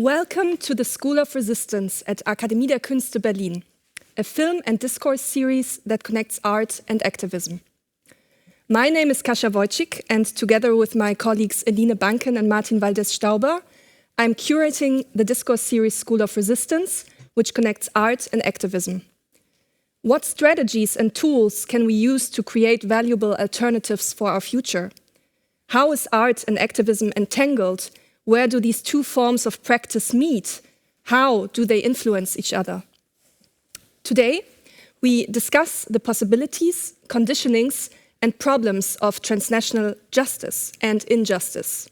Welcome to the School of Resistance at Akademie der Künste Berlin, a film and discourse series that connects art and activism. My name is Kasia Wojcik, and together with my colleagues Eline Banken and Martin Valdez-Stauber, I'm curating the discourse series School of Resistance, which connects art and activism. What strategies and tools can we use to create valuable alternatives for our future? How is art and activism entangled? Where do these two forms of practice meet? How do they influence each other? Today, we discuss the possibilities, conditionings, and problems of transnational justice and injustice.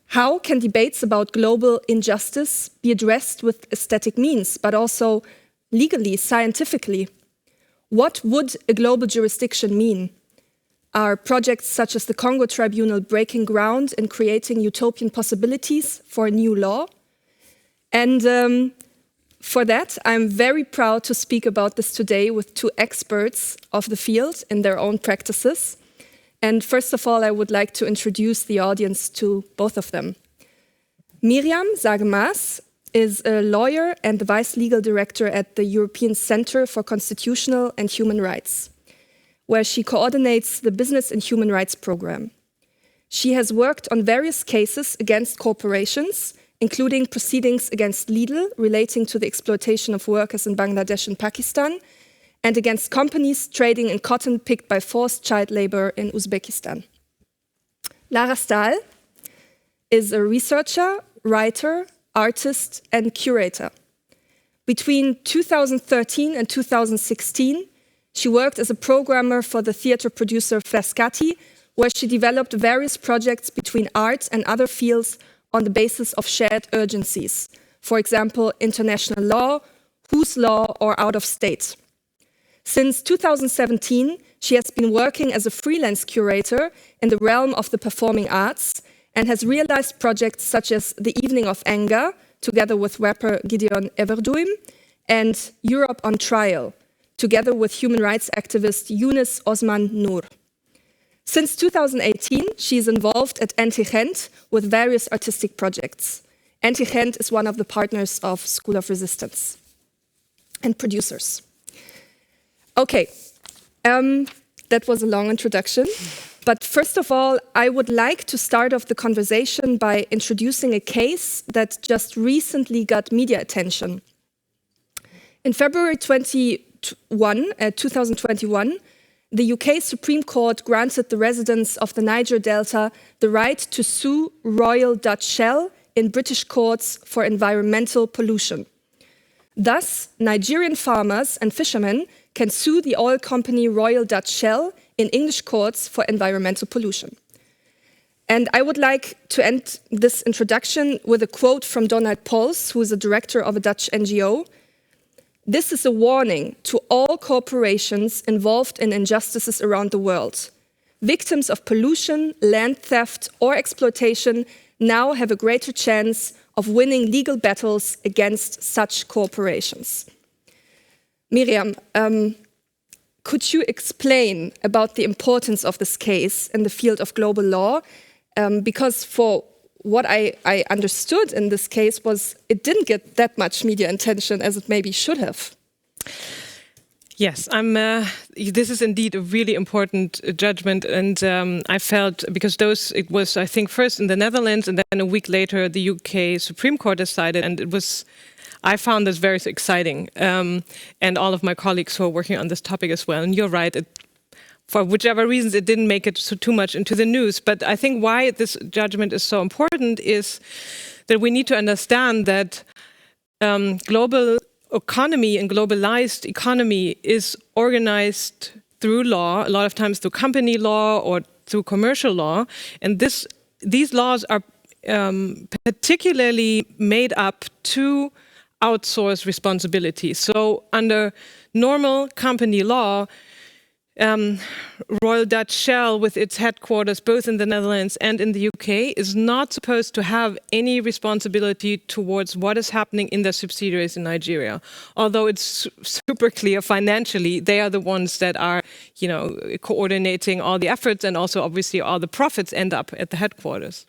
How can debates about global injustice be addressed with aesthetic means, but also legally, scientifically? What would a global jurisdiction mean? Are projects such as the Congo Tribunal breaking ground in creating utopian possibilities for a new law? And for that, I'm very proud to speak about this today with two experts of the field in their own practices. And first of all, I would like to introduce the audience to both of them. Miriam Saage-Maaß is a lawyer and the Vice Legal Director at the European Centre for Constitutional and Human Rights, where she coordinates the Business and Human Rights Program. She has worked on various cases against corporations, including proceedings against Lidl relating to the exploitation of workers in Bangladesh and Pakistan, and against companies trading in cotton picked by forced child labor in Uzbekistan. Lara Staal is a researcher, writer, artist, and curator. Between 2013 and 2016, she worked as a programmer for the theatre producer Frascati, where she developed various projects between art and other fields on the basis of shared urgencies. For example, international law, whose law, or out of state. Since 2017, she has been working as a freelance curator in the realm of the performing arts and has realized projects such as The Evening of Anger, together with rapper Gideon Everduim, and Europe on Trial, together with human rights activist Yunus Osman Noor. Since 2018, she is involved at ECCHR with various artistic projects. ECCHR is one of the partners of School of Resistance and producers. Okay, that was a long introduction. But first of all, I would like to start off the conversation by introducing a case that just recently got media attention. In February 2021, the UK Supreme Court granted the residents of the Niger Delta the right to sue Royal Dutch Shell in British courts for environmental pollution. Thus, Nigerian farmers and fishermen can sue the oil company Royal Dutch Shell in English courts for environmental pollution. And I would like to end this introduction with a quote from Donald Pols, who is a director of a Dutch NGO. "This is a warning to all corporations involved in injustices around the world. Victims of pollution, land theft, or exploitation now have a greater chance of winning legal battles against such corporations." Miriam, could you explain about the importance of this case in the field of global law? Because for what I understood in this case was it didn't get that much media attention as it maybe should have. Yes, this is indeed a really important judgment, and I felt, because it was, I think, first in the Netherlands, and then a week later the UK Supreme Court decided, and I found this very exciting, and all of my colleagues who are working on this topic as well. And you're right, for whichever reasons it didn't make it too much into the news. But I think why this judgment is so important is that we need to understand that global economy and globalized economy is organized through law, a lot of times through company law or through commercial law. And these laws are particularly made up to outsource responsibility. So under normal company law, Royal Dutch Shell, with its headquarters both in the Netherlands and in the UK, is not supposed to have any responsibility towards what is happening in their subsidiaries in Nigeria. Although it's super clear financially, they are the ones that are, coordinating all the efforts, and also obviously all the profits end up at the headquarters.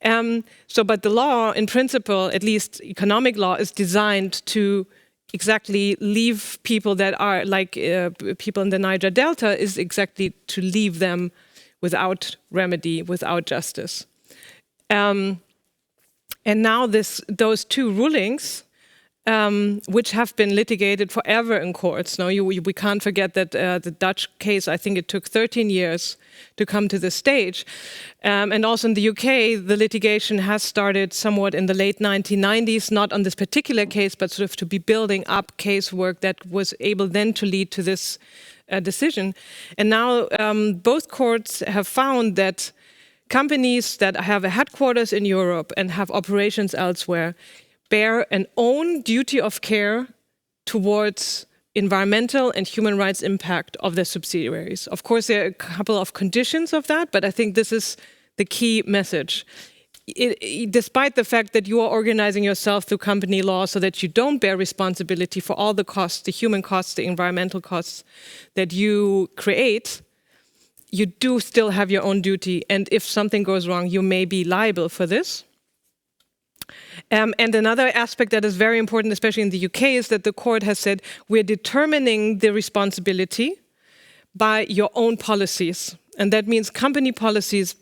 But the law, in principle, at least economic law, is designed to exactly leave people that are like people in the Niger Delta, is exactly to leave them without remedy, without justice. And now those two rulings, which have been litigated forever in courts. Now, we can't forget that the Dutch case, I think it took 13 years to come to this stage. And also in the UK, the litigation has started somewhat in the late 1990s, not on this particular case, but sort of to be building up casework that was able then to lead to this decision. And now both courts have found that companies that have a headquarters in Europe and have operations elsewhere bear an own duty of care towards environmental and human rights impact of their subsidiaries. Of course, there are a couple of conditions of that, but I think this is the key message. Despite the fact that you are organizing yourself through company law so that you don't bear responsibility for all the costs, the human costs, the environmental costs that you create, you do still have your own duty. And if something goes wrong, you may be liable for this. And another aspect that is very important, especially in the UK, is that the court has said we're determining the responsibility by your own policies. And that means company policies,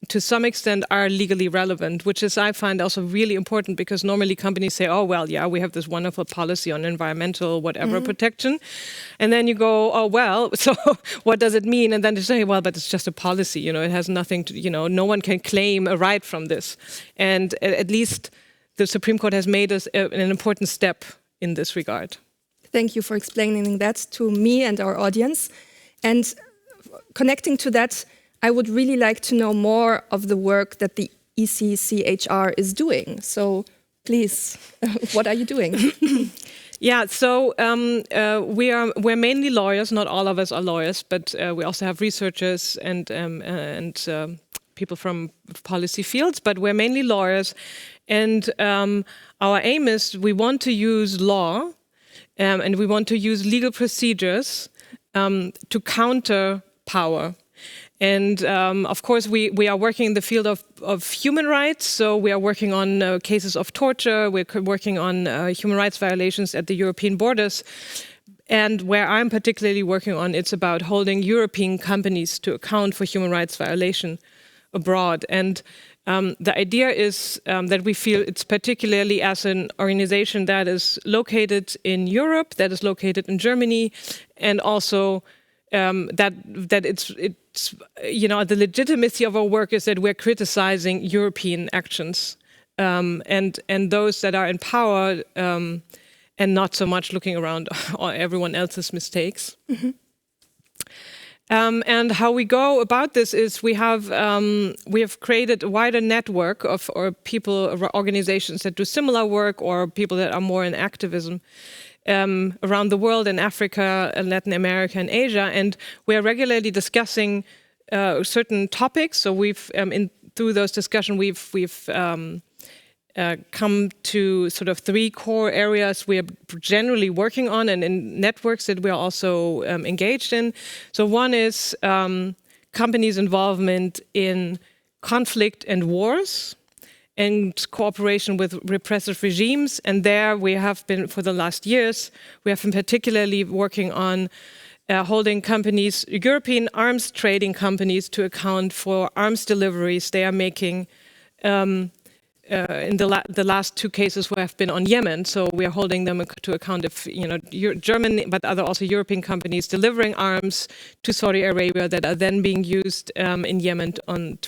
to some extent, are legally relevant, which is, I find, also really important, because normally companies say, oh, well, yeah, we have this wonderful policy on environmental whatever protection. And then you go, oh, well, so what does it mean? And then they say, well, but it's just a policy, you know, it has nothing to, you know, no one can claim a right from this. And at least the Supreme Court has made us an important step in this regard. Thank you for explaining that to me and our audience. And connecting to that, I would really like to know more of the work that the ECCHR is doing. So please, what are you doing? Yeah, so we're mainly lawyers. Not all of us are lawyers, but we also have researchers and people from policy fields. But we're mainly lawyers, and our aim is we want to use law and we want to use legal procedures to counter power. And of course, we are working in the field of human rights. So we are working on cases of torture. We're working on human rights violations at the European borders. And where I'm particularly working on, it's about holding European companies to account for human rights violation abroad. And the idea is that we feel it's particularly as an organization that is located in Europe, that is located in Germany, and also that it's you know, the legitimacy of our work is that we're criticizing European actions and those that are in power and not so much looking around everyone else's mistakes. Mm-hmm. And how we go about this is we have created a wider network of people, organizations that do similar work, or people that are more in activism around the world, in Africa, Latin America, and Asia, and we are regularly discussing certain topics. So we've through those discussions we've come to sort of 3 core areas we are generally working on, and in networks that we are also engaged in. So one is companies' involvement in conflict and wars, and cooperation with repressive regimes. And there we have been, for the last years, we have been particularly working on holding companies, European arms trading companies, to account for arms deliveries they are making in the last 2 cases we have been on Yemen. So we are holding them to account if, you know, German, but other also European companies delivering arms to Saudi Arabia that are then being used in Yemen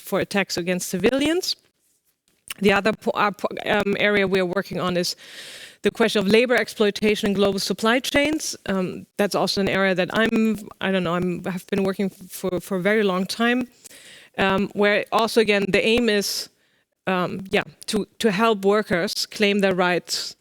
for attacks against civilians. The other area we are working on is the question of labor exploitation in global supply chains. That's also an area that I have been working for a very long time, where also, again, the aim is to help workers claim their rights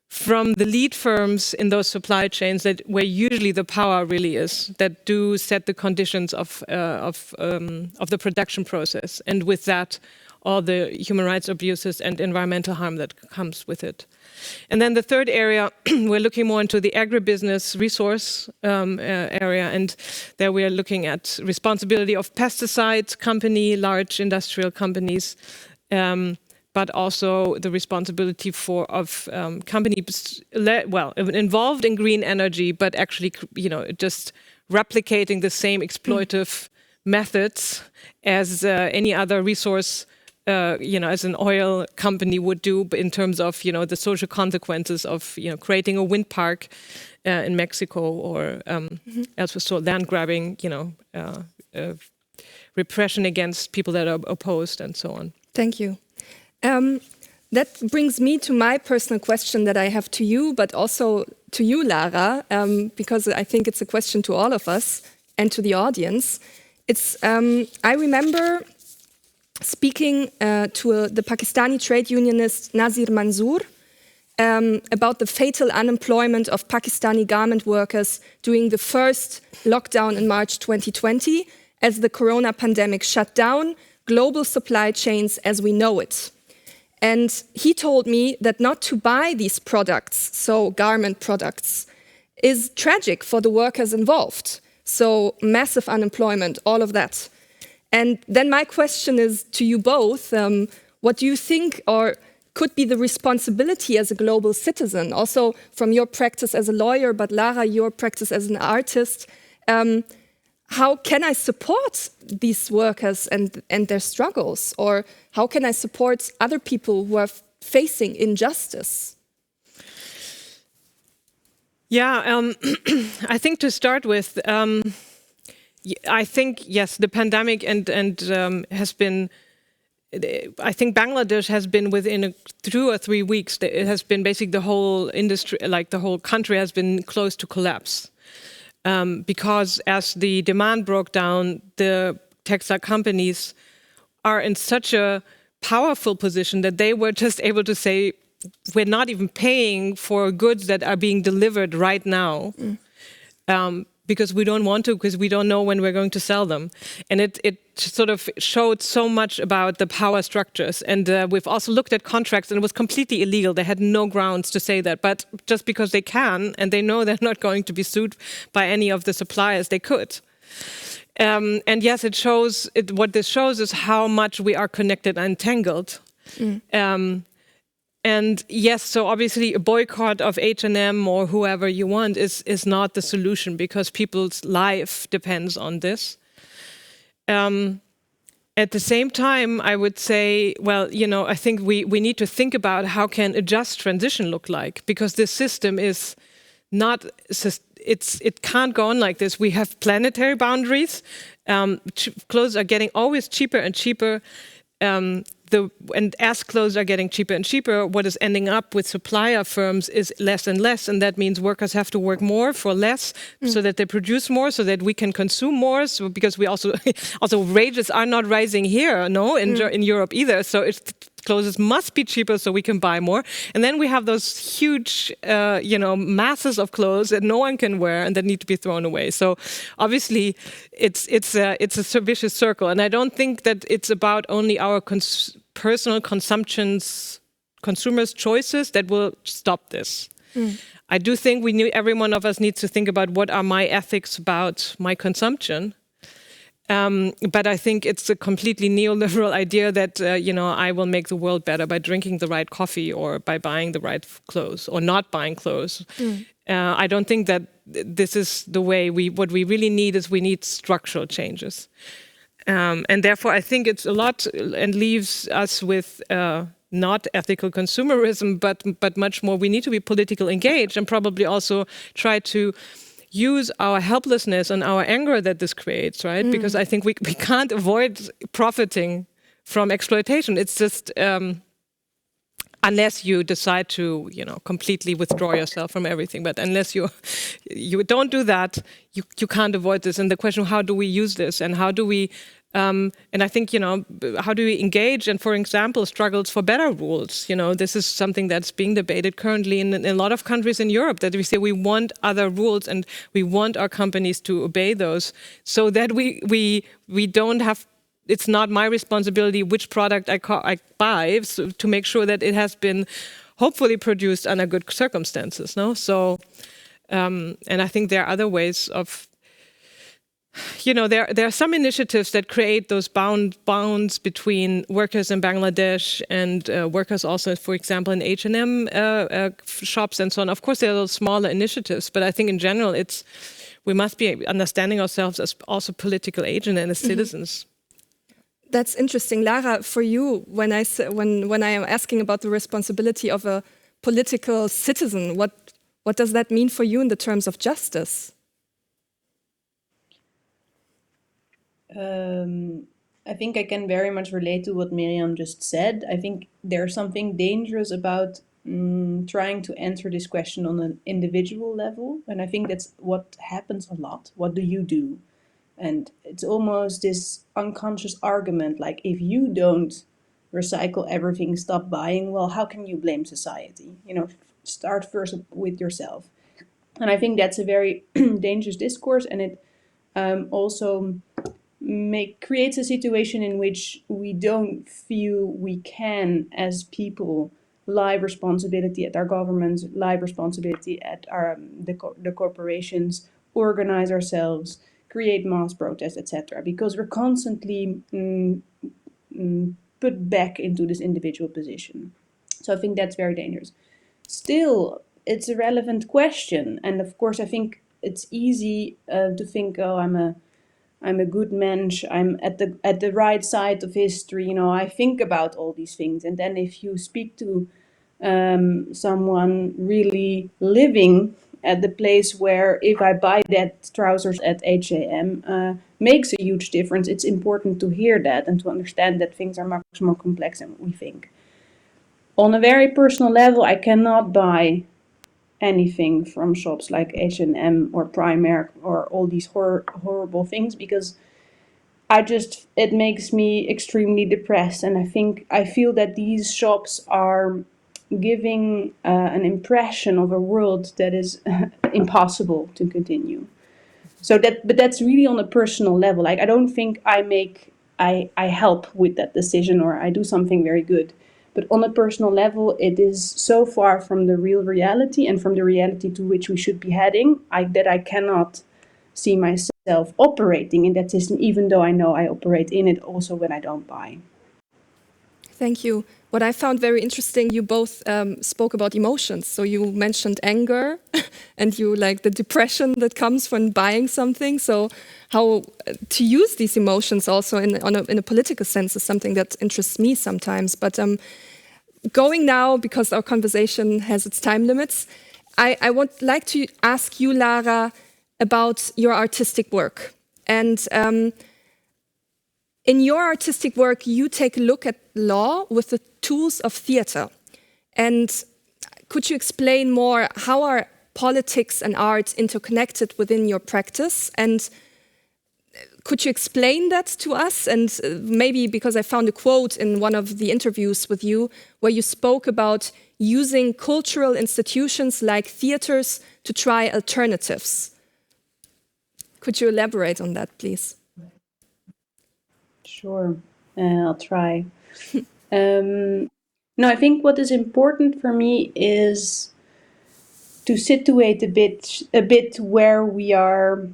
from the lead firms in those supply chains where usually the power really is, that do set the conditions of the production process, and with that, all the human rights abuses and environmental harm that comes with it. And then the third area, we're looking more into the agribusiness resource area, and there we are looking at responsibility of pesticides company, large industrial companies, but also the responsibility of companies involved in green energy, but actually, just replicating the same exploitive methods as any other resource, as an oil company would do in terms of, the social consequences of, creating a wind park in Mexico or elsewhere, so land grabbing, repression against people that are opposed and so on. Thank you. That brings me to my personal question that I have to you, but also to you, Lara, because I think it's a question to all of us and to the audience. I remember speaking to the Pakistani trade unionist Nazir Manzoor about the fatal unemployment of Pakistani garment workers during the first lockdown in March 2020, as the corona pandemic shut down global supply chains as we know it. And he told me that not to buy these products, so garment products, is tragic for the workers involved. So massive unemployment, all of that. And then my question is to you both, what do you think or could be the responsibility as a global citizen, also from your practice as a lawyer, but Lara, your practice as an artist, how can I support these workers and their struggles? Or how can I support other people who are facing injustice? Yeah, I think to start with, I think, yes, the pandemic has been, I think Bangladesh has been within 2 or 3 weeks, it has been basically the whole industry, like the whole country has been close to collapse. Because as the demand broke down, the textile companies are in such a powerful position that they were just able to say, we're not even paying for goods that are being delivered right now, because we don't want to, because we don't know when we're going to sell them. And it sort of showed so much about the power structures. And we've also looked at contracts, and it was completely illegal. They had no grounds to say that. But just because they can, and they know they're not going to be sued by any of the suppliers, they could. And yes, what this shows is how much we are connected and entangled. And yes, so obviously a boycott of H&M or whoever you want is not the solution, because people's life depends on this. At the same time, I would say, well, I think we need to think about how can a just transition look like, because this system is not, it can't go on like this. We have planetary boundaries. Clothes are getting always cheaper and cheaper. And as clothes are getting cheaper and cheaper, what is ending up with supplier firms is less and less, and that means workers have to work more for less, so that they produce more, so that we can consume more. So because we also wages are not rising here, in Europe either. So clothes must be cheaper so we can buy more. And then we have those huge, masses of clothes that no one can wear and that need to be thrown away. So obviously, it's a vicious circle. And I don't think that it's about only our personal consumers' choices that will stop this. I do think every one of us needs to think about what are my ethics about my consumption. But I think it's a completely neoliberal idea that, I will make the world better by drinking the right coffee or by buying the right clothes or not buying clothes. I don't think that this is the way what we really need is we need structural changes. And therefore, I think it's a lot and leaves us with not ethical consumerism, but much more we need to be politically engaged and probably also try to use our helplessness and our anger that this creates, right? Because I think we can't avoid profiting from exploitation. It's just unless you decide to, completely withdraw yourself from everything. But unless you don't do that, you can't avoid this. And the question, how do we use this, and how do we? And I think, how do we engage? And for example, struggles for better rules. This is something that's being debated currently in a lot of countries in Europe, that we say we want other rules and we want our companies to obey those, so that we don't have. It's not my responsibility which product I buy, so to make sure that it has been hopefully produced under good circumstances. No, so and I think there are other ways of there are some initiatives that create those bounds between workers in Bangladesh and workers also, for example, in H&M shops and so on. Of course, there are those smaller initiatives, but I think in general, we must be understanding ourselves as also political agents and as citizens. That's interesting, Lara. For you, when I am asking about the responsibility of a political citizen, what does that mean for you in the terms of justice? I think I can very much relate to what Miriam just said. I think there's something dangerous about trying to answer this question on an individual level. And I think that's what happens a lot. What do you do? And it's almost this unconscious argument, like if you don't recycle everything, stop buying, well, how can you blame society? Start first with yourself. And I think that's a very dangerous discourse, and it also creates a situation in which we don't feel we can, as people, live responsibility at our governments, live responsibility at the corporations, organize ourselves, create mass protests, etc. Because we're constantly put back into this individual position. So I think that's very dangerous. Still, it's a relevant question, and of course, I think it's easy to think, oh, I'm a good mensch, I'm at the right side of history, I think about all these things. And then if you speak to someone really living at the place where if I buy that trousers at H&M makes a huge difference, it's important to hear that and to understand that things are much more complex than we think. On a very personal level, I cannot buy anything from shops like H&M or Primark or all these horrible things, because it makes me extremely depressed. And I feel that these shops are giving an impression of a world that is impossible to continue. But that's really on a personal level. Like, I don't think I help with that decision or I do something very good. But on a personal level, it is so far from the real reality and from the reality to which we should be heading that I cannot see myself operating in that system, even though I know I operate in it also when I don't buy. Thank you. What I found very interesting, you both spoke about emotions. So you mentioned anger and you like the depression that comes from buying something. So how to use these emotions also in a political sense is something that interests me sometimes. But going now, because our conversation has its time limits, I would like to ask you, Lara, about your artistic work. And in your artistic work, you take a look at law with the tools of theater. And could you explain more, how are politics and art interconnected within your practice? And could you explain that to us? And maybe, because I found a quote in one of the interviews with you where you spoke about using cultural institutions like theaters to try alternatives. Could you elaborate on that, please? Sure, I'll try. No, I think what is important for me is to situate a bit where we are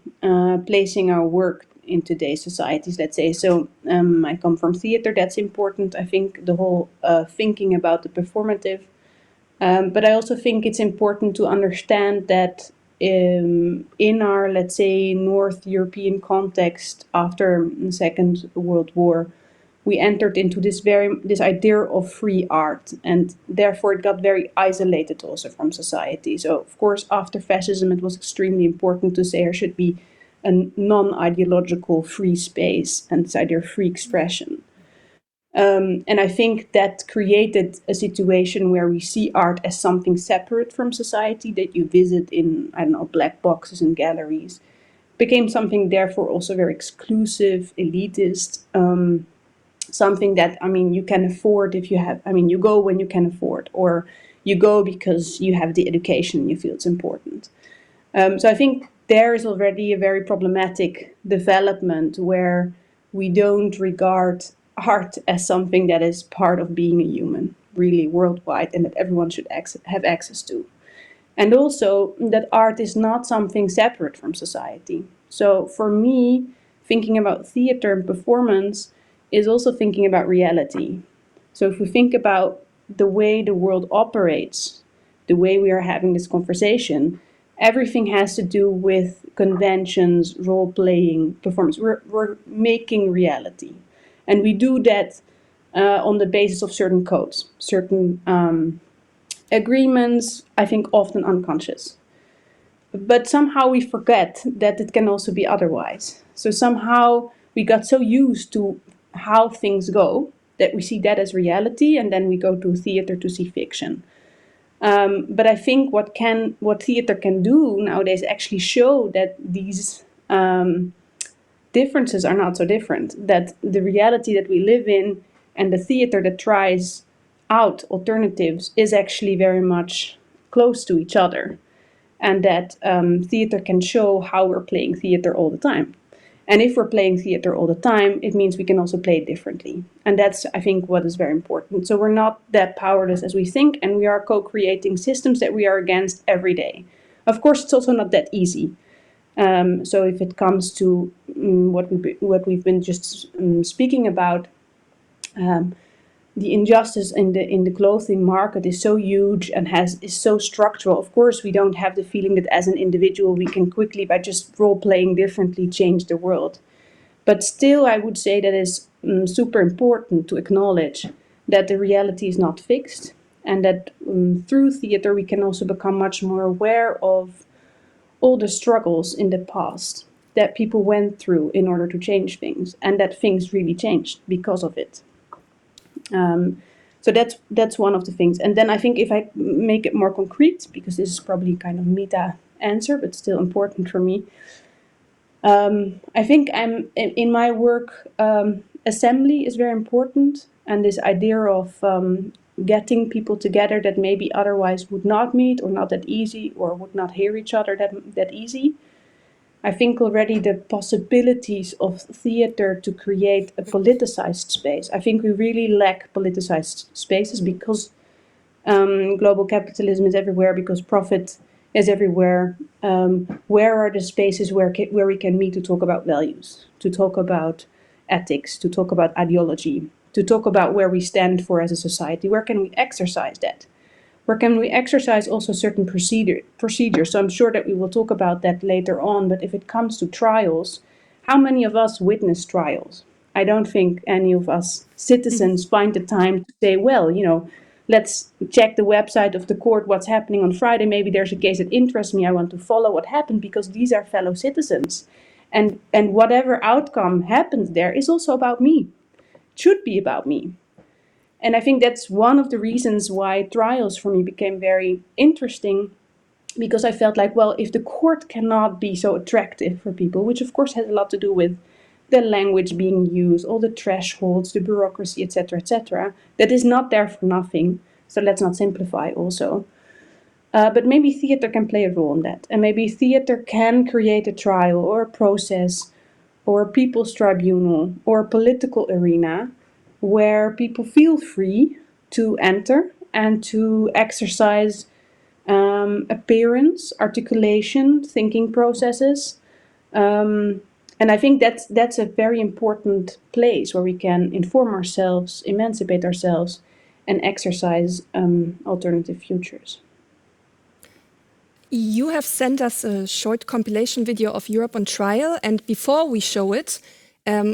placing our work in today's societies, let's say. So I come from theater, that's important. I think the whole thinking about the performative. But I also think it's important to understand that in our, let's say, North European context after the Second World War, we entered into this idea of free art, and therefore it got very isolated also from society. So, of course, after fascism, it was extremely important to say there should be a non-ideological free space and this idea of free expression. And I think that created a situation where we see art as something separate from society that you visit in, I don't know, black boxes and galleries. Became something therefore also very exclusive, elitist, something that, you can afford if you have, you go when you can afford, or you go because you have the education and you feel it's important. So I think there is already a very problematic development where we don't regard art as something that is part of being a human, really worldwide, and that everyone should have access to. And also that art is not something separate from society. So for me, thinking about theater and performance is also thinking about reality. So if we think about the way the world operates, the way we are having this conversation, everything has to do with conventions, role-playing, performance. We're making reality. And we do that on the basis of certain codes, certain agreements, I think often unconscious. But somehow we forget that it can also be otherwise. So somehow we got so used to how things go that we see that as reality, and then we go to theater to see fiction. But I think what theater can do nowadays actually show that these differences are not so different, that the reality that we live in and the theater that tries out alternatives is actually very much close to each other, and that theater can show how we're playing theater all the time. And if we're playing theater all the time, it means we can also play it differently. And that's, I think, what is very important. So we're not that powerless as we think, and we are co-creating systems that we are against every day. Of course, it's also not that easy. So if it comes to what we've been just speaking about, the injustice in the clothing market is so huge and is so structural. Of course, we don't have the feeling that as an individual we can quickly, by just role playing differently, change the world. But still, I would say that it's super important to acknowledge that the reality is not fixed, and that through theater we can also become much more aware of all the struggles in the past that people went through in order to change things, and that things really changed because of it. So that's one of the things. And then I think if I make it more concrete, because this is probably kind of meta answer, but still important for me. I think in my work, assembly is very important, and this idea of getting people together that maybe otherwise would not meet, or not that easy, or would not hear each other that easy. I think already the possibilities of theater to create a politicized space. I think we really lack politicized spaces because global capitalism is everywhere, because profit is everywhere. Where are the spaces where we can meet to talk about values, to talk about ethics, to talk about ideology, to talk about where we stand for as a society? Where can we exercise that? Where can we exercise also certain procedures? So I'm sure that we will talk about that later on. But if it comes to trials, how many of us witness trials? I don't think any of us citizens find the time to say, well, let's check the website of the court, what's happening on Friday. Maybe there's a case that interests me. I want to follow what happened, because these are fellow citizens. And whatever outcome happens there is also about me. It should be about me. And I think that's one of the reasons why trials for me became very interesting, because I felt like, well, if the court cannot be so attractive for people, which of course has a lot to do with the language being used, all the thresholds, the bureaucracy, etc., that is not there for nothing. So let's not simplify also. But maybe theater can play a role in that. And maybe theater can create a trial or a process or a people's tribunal or a political arena where people feel free to enter and to exercise appearance, articulation, thinking processes. And I think that's a very important place where we can inform ourselves, emancipate ourselves, and exercise alternative futures. You have sent us a short compilation video of Europe on Trial, and before we show it,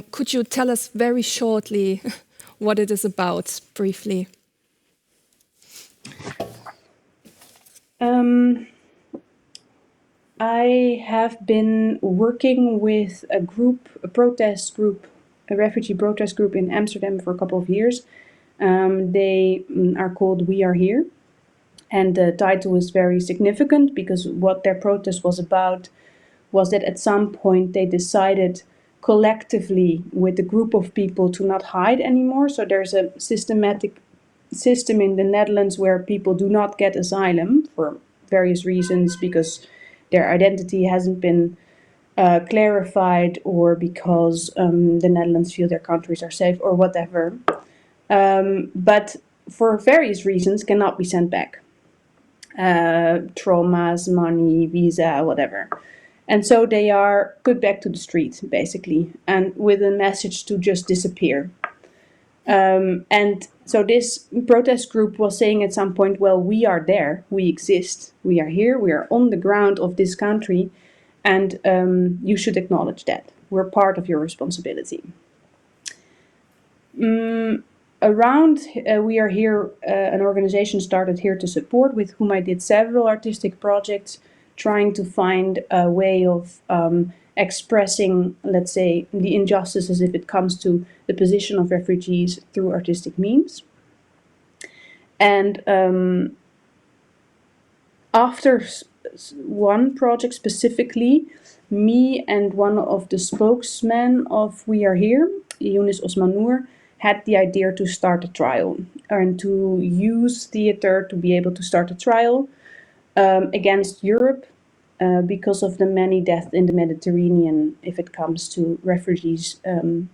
could you tell us very shortly what it is about, briefly? I have been working with a refugee protest group in Amsterdam for a couple of years. They are called We Are Here. And the title is very significant because what their protest was about was that at some point they decided collectively with a group of people to not hide anymore. So there's a systematic system in the Netherlands where people do not get asylum for various reasons, because their identity hasn't been clarified, or because the Netherlands feel their countries are safe, or whatever. But for various reasons cannot be sent back. Traumas, money, visa, whatever. And so they are put back to the street, basically, and with a message to just disappear. And so this protest group was saying at some point, well, we are there, we exist, we are here, we are on the ground of this country, and you should acknowledge that. We're part of your responsibility. Around We Are Here, an organization started here to support, with whom I did several artistic projects, trying to find a way of expressing, let's say, the injustices if it comes to the position of refugees through artistic means. And after one project specifically, me and one of the spokesmen of We Are Here, Yunus Osmanour, had the idea to start a trial and to use theater to be able to start a trial against Europe because of the many deaths in the Mediterranean if it comes to refugees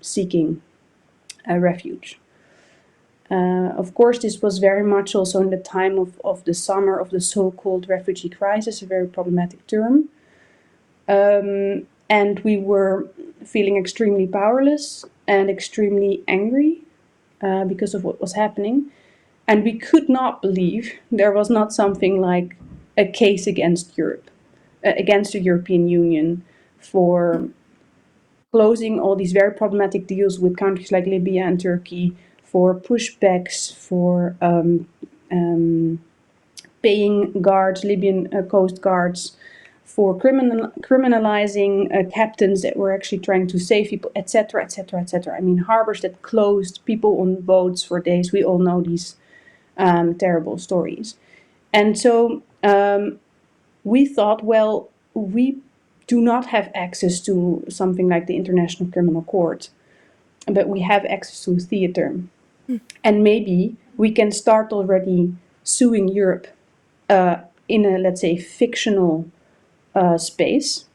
seeking refuge. Of course, this was very much also in the time of the summer of the so-called refugee crisis, a very problematic term. And we were feeling extremely powerless and extremely angry because of what was happening. And we could not believe there was not something like a case against Europe, against the European Union, for closing all these very problematic deals with countries like Libya and Turkey, for pushbacks, for paying guards, Libyan coast guards, for criminalizing captains that were actually trying to save people, etc., etc., etc. I mean, harbors that closed, people on boats for days. We all know these terrible stories. And so we thought, well, we do not have access to something like the International Criminal Court, but we have access to theater. And maybe we can start already suing Europe in a, let's say, fictional space,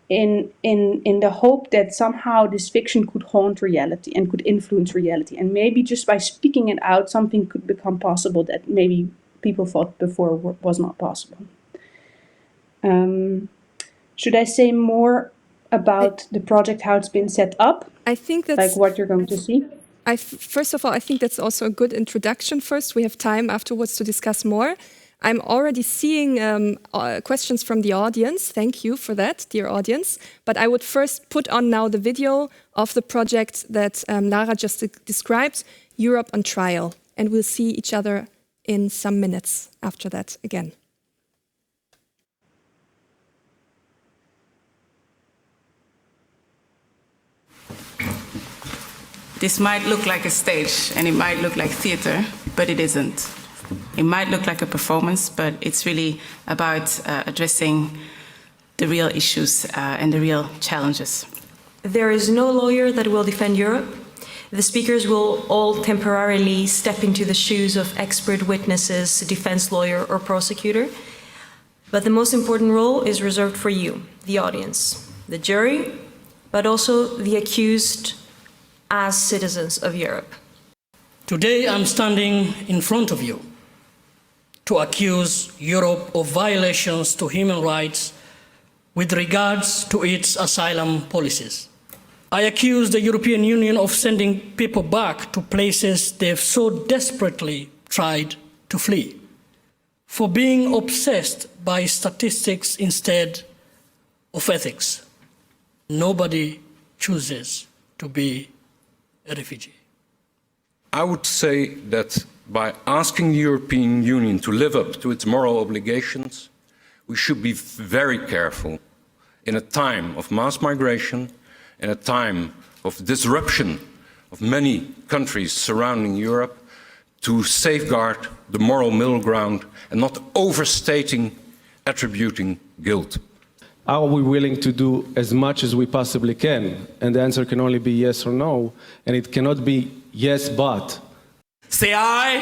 in the hope that somehow this fiction could haunt reality and could influence reality. And maybe just by speaking it out, something could become possible that maybe people thought before was not possible. Should I say more about the project, how it's been set up? I think that's... Like what you're going to see? First of all, I think that's also a good introduction first. We have time afterwards to discuss more. I'm already seeing questions from the audience. Thank you for that, dear audience. But I would first put on now the video of the project that Lara just described, Europe on Trial. And we'll see each other in some minutes after that again. This might look like a stage and it might look like theater, but it isn't. It might look like a performance, but it's really about addressing the real issues and the real challenges. There is no lawyer that will defend Europe. The speakers will all temporarily step into the shoes of expert witnesses, defense lawyer or prosecutor. But the most important role is reserved for you, the audience, the jury, but also the accused as citizens of Europe. Today I'm standing in front of you to accuse Europe of violations to human rights with regards to its asylum policies. I accuse the European Union of sending people back to places they've so desperately tried to flee, for being obsessed by statistics instead of ethics. Nobody chooses to be a refugee. I would say that by asking the European Union to live up to its moral obligations, we should be very careful in a time of mass migration, in a time of disruption of many countries surrounding Europe, to safeguard the moral middle ground and not overstating, attributing guilt. Are we willing to do as much as we possibly can? And the answer can only be yes or no, and it cannot be yes, but. Say aye.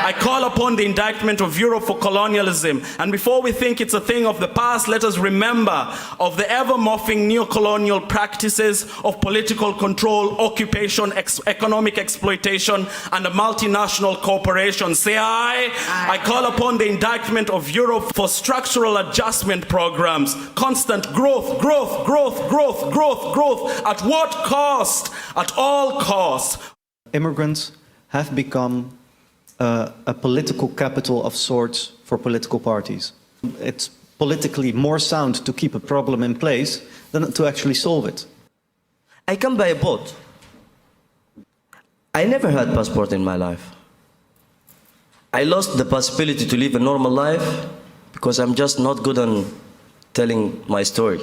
I call upon the indictment of Europe for colonialism. And before we think it's a thing of the past, let us remember of the ever-morphing neo-colonial practices of political control, occupation, economic exploitation, and a multinational corporation. Say aye. I call upon the indictment of Europe for structural adjustment programs, constant growth, growth, growth, growth, growth, growth. At what cost? At all costs. Immigrants have become a political capital of sorts for political parties. It's politically more sound to keep a problem in place than to actually solve it. I come by a boat. I never had a passport in my life. I lost the possibility to live a normal life because I'm just not good on telling my story.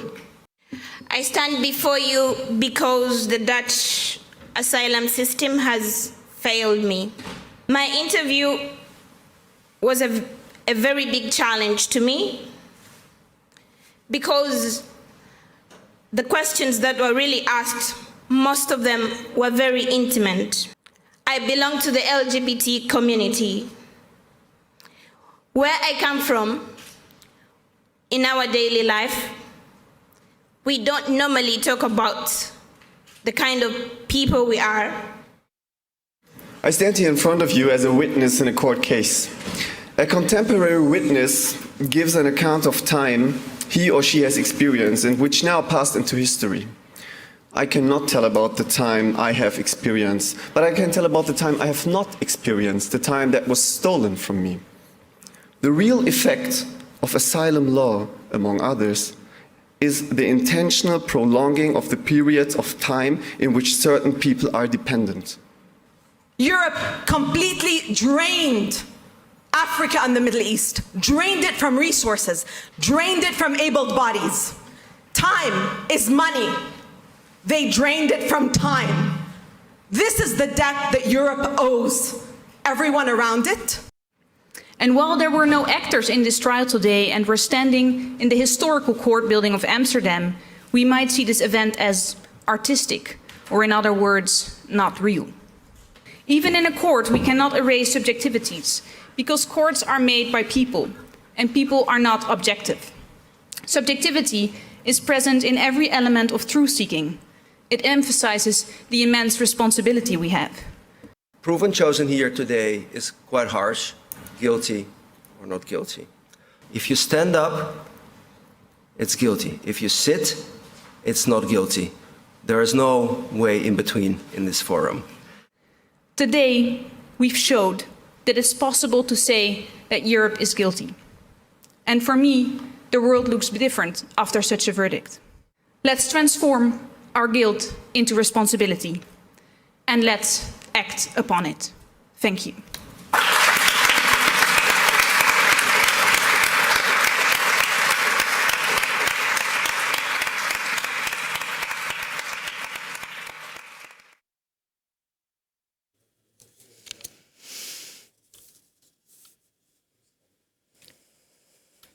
I stand before you because the Dutch asylum system has failed me. My interview was a very big challenge to me because the questions that were really asked, most of them were very intimate. I belong to the LGBT community. Where I come from, in our daily life, we don't normally talk about the kind of people we are. I stand here in front of you as a witness in a court case. A contemporary witness gives an account of time he or she has experienced and which now passed into history. I cannot tell about the time I have experienced, but I can tell about the time I have not experienced, the time that was stolen from me. The real effect of asylum law, among others, is the intentional prolonging of the periods of time in which certain people are dependent. Europe completely drained Africa and the Middle East, drained it from resources, drained it from able bodies. Time is money. They drained it from time. This is the debt that Europe owes everyone around it. And while there were no actors in this trial today and we're standing in the historical court building of Amsterdam, we might see this event as artistic, or in other words, not real. Even in a court, we cannot erase subjectivities, because courts are made by people, and people are not objective. Subjectivity is present in every element of truth-seeking. It emphasizes the immense responsibility we have. Proven chosen here today is quite harsh, guilty or not guilty. If you stand up, it's guilty. If you sit, it's not guilty. There is no way in between in this forum. Today, we've showed that it's possible to say that Europe is guilty. And for me, the world looks different after such a verdict. Let's transform our guilt into responsibility, and let's act upon it. Thank you.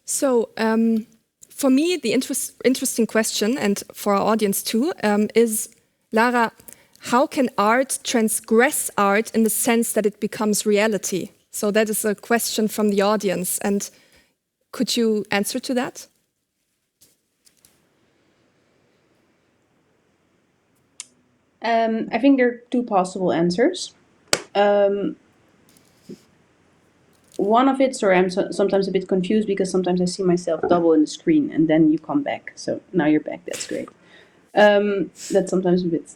So for me, the interesting question, and for our audience too, is, Lara, how can art transgress art in the sense that it becomes reality? So that is a question from the audience. And could you answer to that? I think there are two possible answers. One of it, sorry, I'm sometimes a bit confused because sometimes I see myself double in the screen and then you come back. So now you're back, that's great. That's sometimes a bit...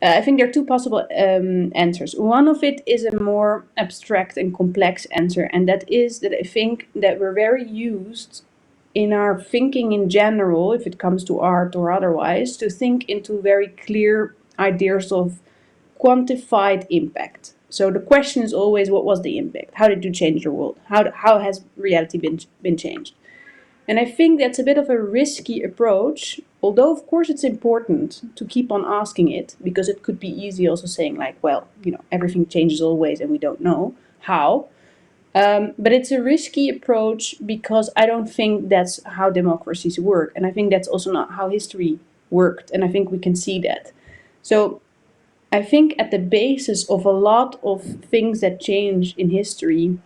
I think there are two possible answers. One of it is a more abstract and complex answer, and that is that I think that we're very used in our thinking in general, if it comes to art or otherwise, to think into very clear ideas of quantified impact. So the question is always, what was the impact? How did you change your world? How has reality been changed? And I think that's a bit of a risky approach, although of course it's important to keep on asking it, because it could be easy also saying like, well, you know, everything changes always and we don't know how. But it's a risky approach because I don't think that's how democracies work. And I think that's also not how history worked. And I think we can see that. So I think at the basis of a lot of things that change in history,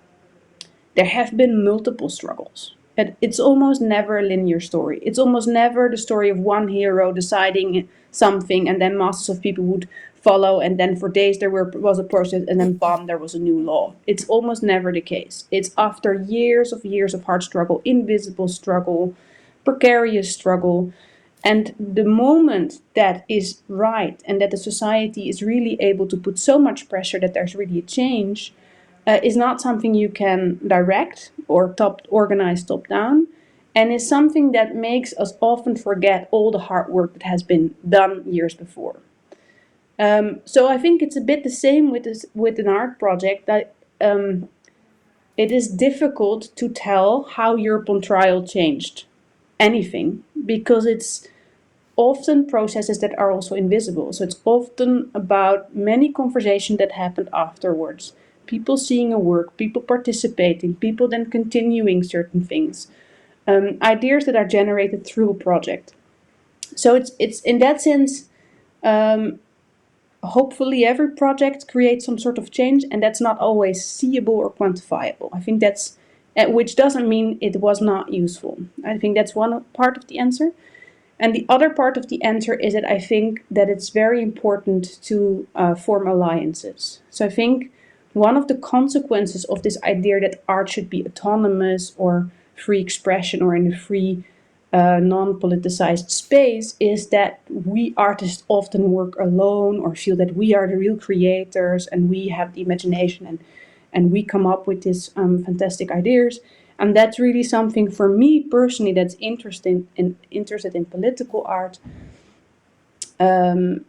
there have been multiple struggles. It's almost never a linear story. It's almost never the story of one hero deciding something and then masses of people would follow, and then for days there was a process, and then bam, there was a new law. It's almost never the case. It's after years of hard struggle, invisible struggle, precarious struggle. And the moment that is right and that the society is really able to put so much pressure that there's really a change, is not something you can direct or organize top down, and is something that makes us often forget all the hard work that has been done years before. So I think it's a bit the same with an art project, that it is difficult to tell how Europe on Trial changed anything, because it's often processes that are also invisible. So it's often about many conversations that happened afterwards. People seeing a work, people participating, people then continuing certain things, ideas that are generated through a project. So it's in that sense, hopefully every project creates some sort of change, and that's not always seeable or quantifiable. I think that's, which doesn't mean it was not useful. I think that's one part of the answer. And the other part of the answer is that I think that it's very important to form alliances. So I think one of the consequences of this idea that art should be autonomous or free expression or in a free, non-politicized space is that we artists often work alone or feel that we are the real creators and we have the imagination and we come up with these fantastic ideas. And that's really something for me personally that's interested in political art,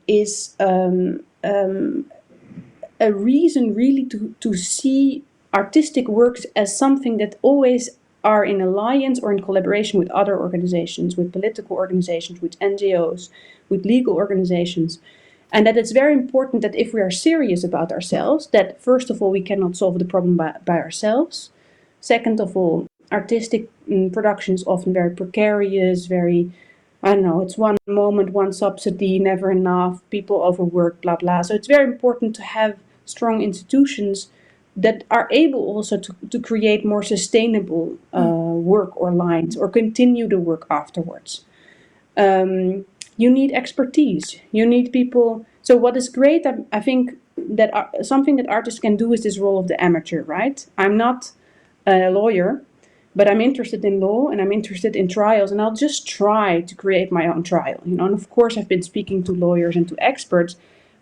is a reason really to see artistic works as something that always are in alliance or in collaboration with other organizations, with political organizations, with NGOs, with legal organizations. And that it's very important that if we are serious about ourselves, that first of all, we cannot solve the problem by ourselves. Second of all, artistic production is often very precarious, very, I don't know, it's one moment, one subsidy, never enough, people overwork, blah, blah. So it's very important to have strong institutions that are able also to create more sustainable work or lines or continue the work afterwards. You need expertise. You need people. So what is great, I think that something that artists can do is this role of the amateur, right? I'm not a lawyer, but I'm interested in law and I'm interested in trials, and I'll just try to create my own trial. And of course, I've been speaking to lawyers and to experts,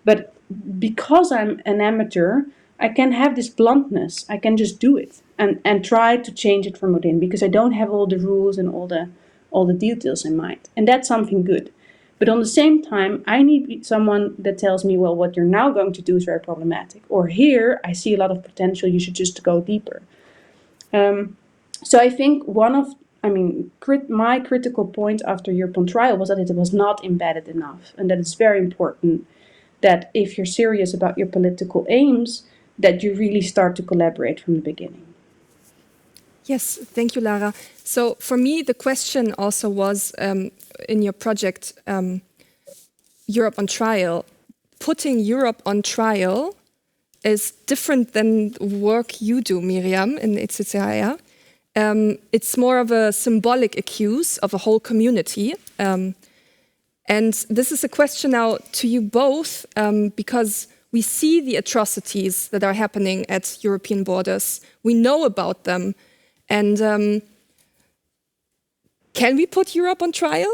but because I'm an amateur, I can have this bluntness. I can just do it and try to change it from within, because I don't have all the rules and all the details in mind. And that's something good. But on the same time, I need someone that tells me, well, what you're now going to do is very problematic. Or here, I see a lot of potential, you should just go deeper. So I think my critical point after Europe on Trial was that it was not embedded enough. And that it's very important that if you're serious about your political aims, that you really start to collaborate from the beginning. Yes, thank you, Lara. So for me, the question also was, in your project, Europe on Trial, putting Europe on trial is different than work you do, Miriam, in ECCHR. It's more of a symbolic accuse of a whole community. And this is a question now to you both, because we see the atrocities that are happening at European borders. We know about them. And can we put Europe on trial?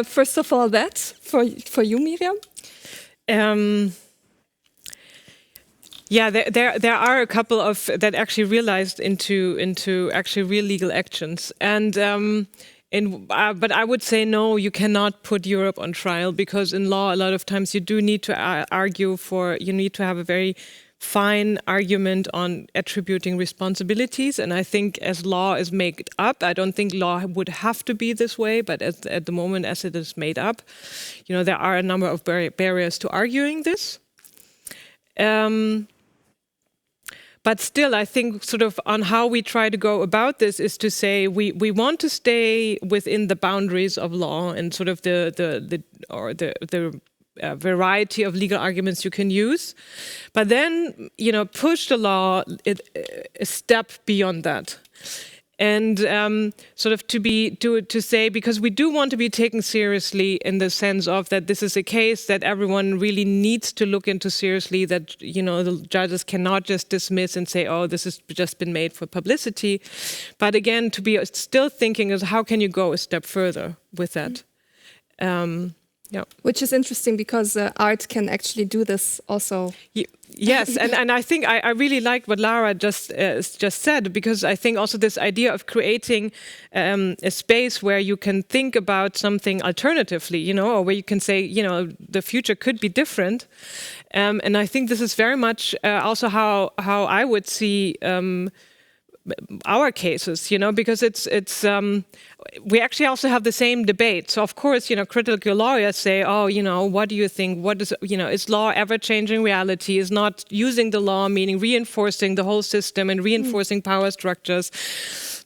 First of all, that for you, Miriam? Yeah, there are a couple of that actually realized into actually real legal actions, and but I would say no, you cannot put Europe on trial, because in law a lot of times you do need to you need to have a very fine argument on attributing responsibilities, and I think as law is made up, I don't think law would have to be this way, but at the moment as it is made up, there are a number of barriers to arguing this. But still, I think sort of on how we try to go about this is to say we want to stay within the boundaries of law and sort of the a variety of legal arguments you can use, but then, push the law a step beyond that. And sort of to say, because we do want to be taken seriously in the sense of that this is a case that everyone really needs to look into seriously, that, the judges cannot just dismiss and say, oh, this has just been made for publicity. But again, to be still thinking is how can you go a step further with that? Yeah. Which is interesting because art can actually do this also. Yes, and I think I really liked what Lara just said, because I think also this idea of creating a space where you can think about something alternatively, or where you can say, the future could be different. And I think this is very much also how I would see our cases, because it's we actually also have the same debate. So of course, critical lawyers say, oh, what do you think? What is, is law ever changing reality? Is not using the law, meaning reinforcing the whole system and reinforcing power structures,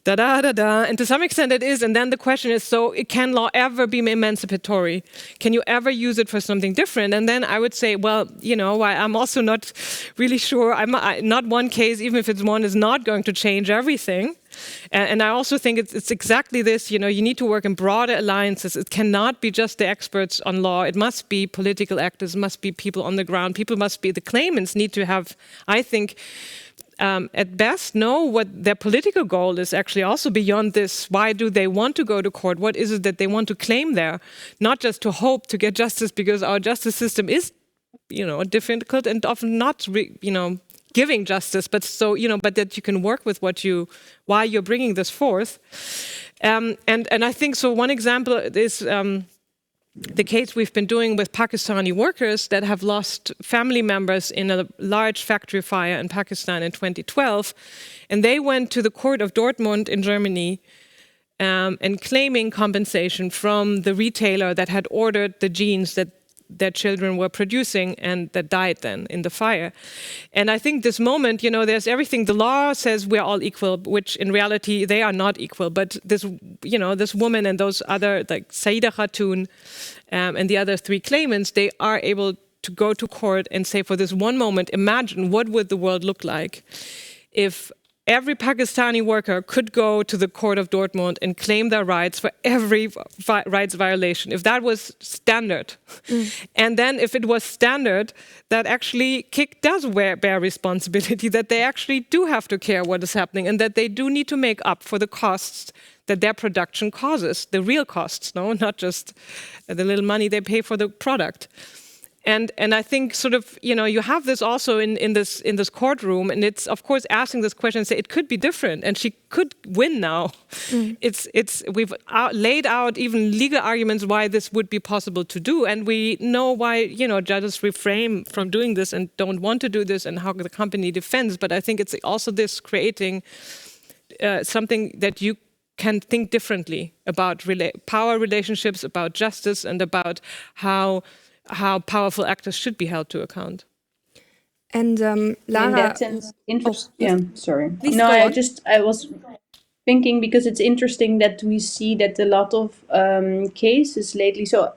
And to some extent it is. And then the question is, so can law ever be emancipatory? Can you ever use it for something different? And then I would say, well, I'm also not really sure. Not one case, even if it's one, is not going to change everything. And I also think it's exactly this, you need to work in broader alliances. It cannot be just the experts on law. It must be political actors, it must be people on the ground. People must be, the claimants need to have, I think, at best know what their political goal is actually also beyond this. Why do they want to go to court? What is it that they want to claim there? Not just to hope to get justice because our justice system is, difficult and often not, giving justice, but but that you can work with why you're bringing this forth. And I think so. One example is the case we've been doing with Pakistani workers that have lost family members in a large factory fire in Pakistan in 2012, and they went to the court of Dortmund in Germany and claiming compensation from the retailer that had ordered the jeans that their children were producing and that died then in the fire. And I think this moment, there's everything. The law says we're all equal, which in reality they are not equal. But this, this woman and those other, like Saida Khatun and the other three claimants, they are able to go to court and say, for this one moment, imagine what would the world look like if every Pakistani worker could go to the court of Dortmund and claim their rights for every rights violation, if that was standard. And then if it was standard, that actually KIK does bear responsibility, that they actually do have to care what is happening and that they do need to make up for the costs that their production causes, the real costs, not just the little money they pay for the product. And I think sort of, you have this also in this courtroom, and it's of course asking this question and say it could be different, and she could win now. We've laid out even legal arguments why this would be possible to do, and we know why judges refrain from doing this and don't want to do this, and how the company defends. But I think it's also this creating something that you can think differently about power relationships, about justice, and about how powerful actors should be held to account. And Lara, in that sense, sorry. Please No, go on. I was thinking because it's interesting that we see that a lot of cases lately. So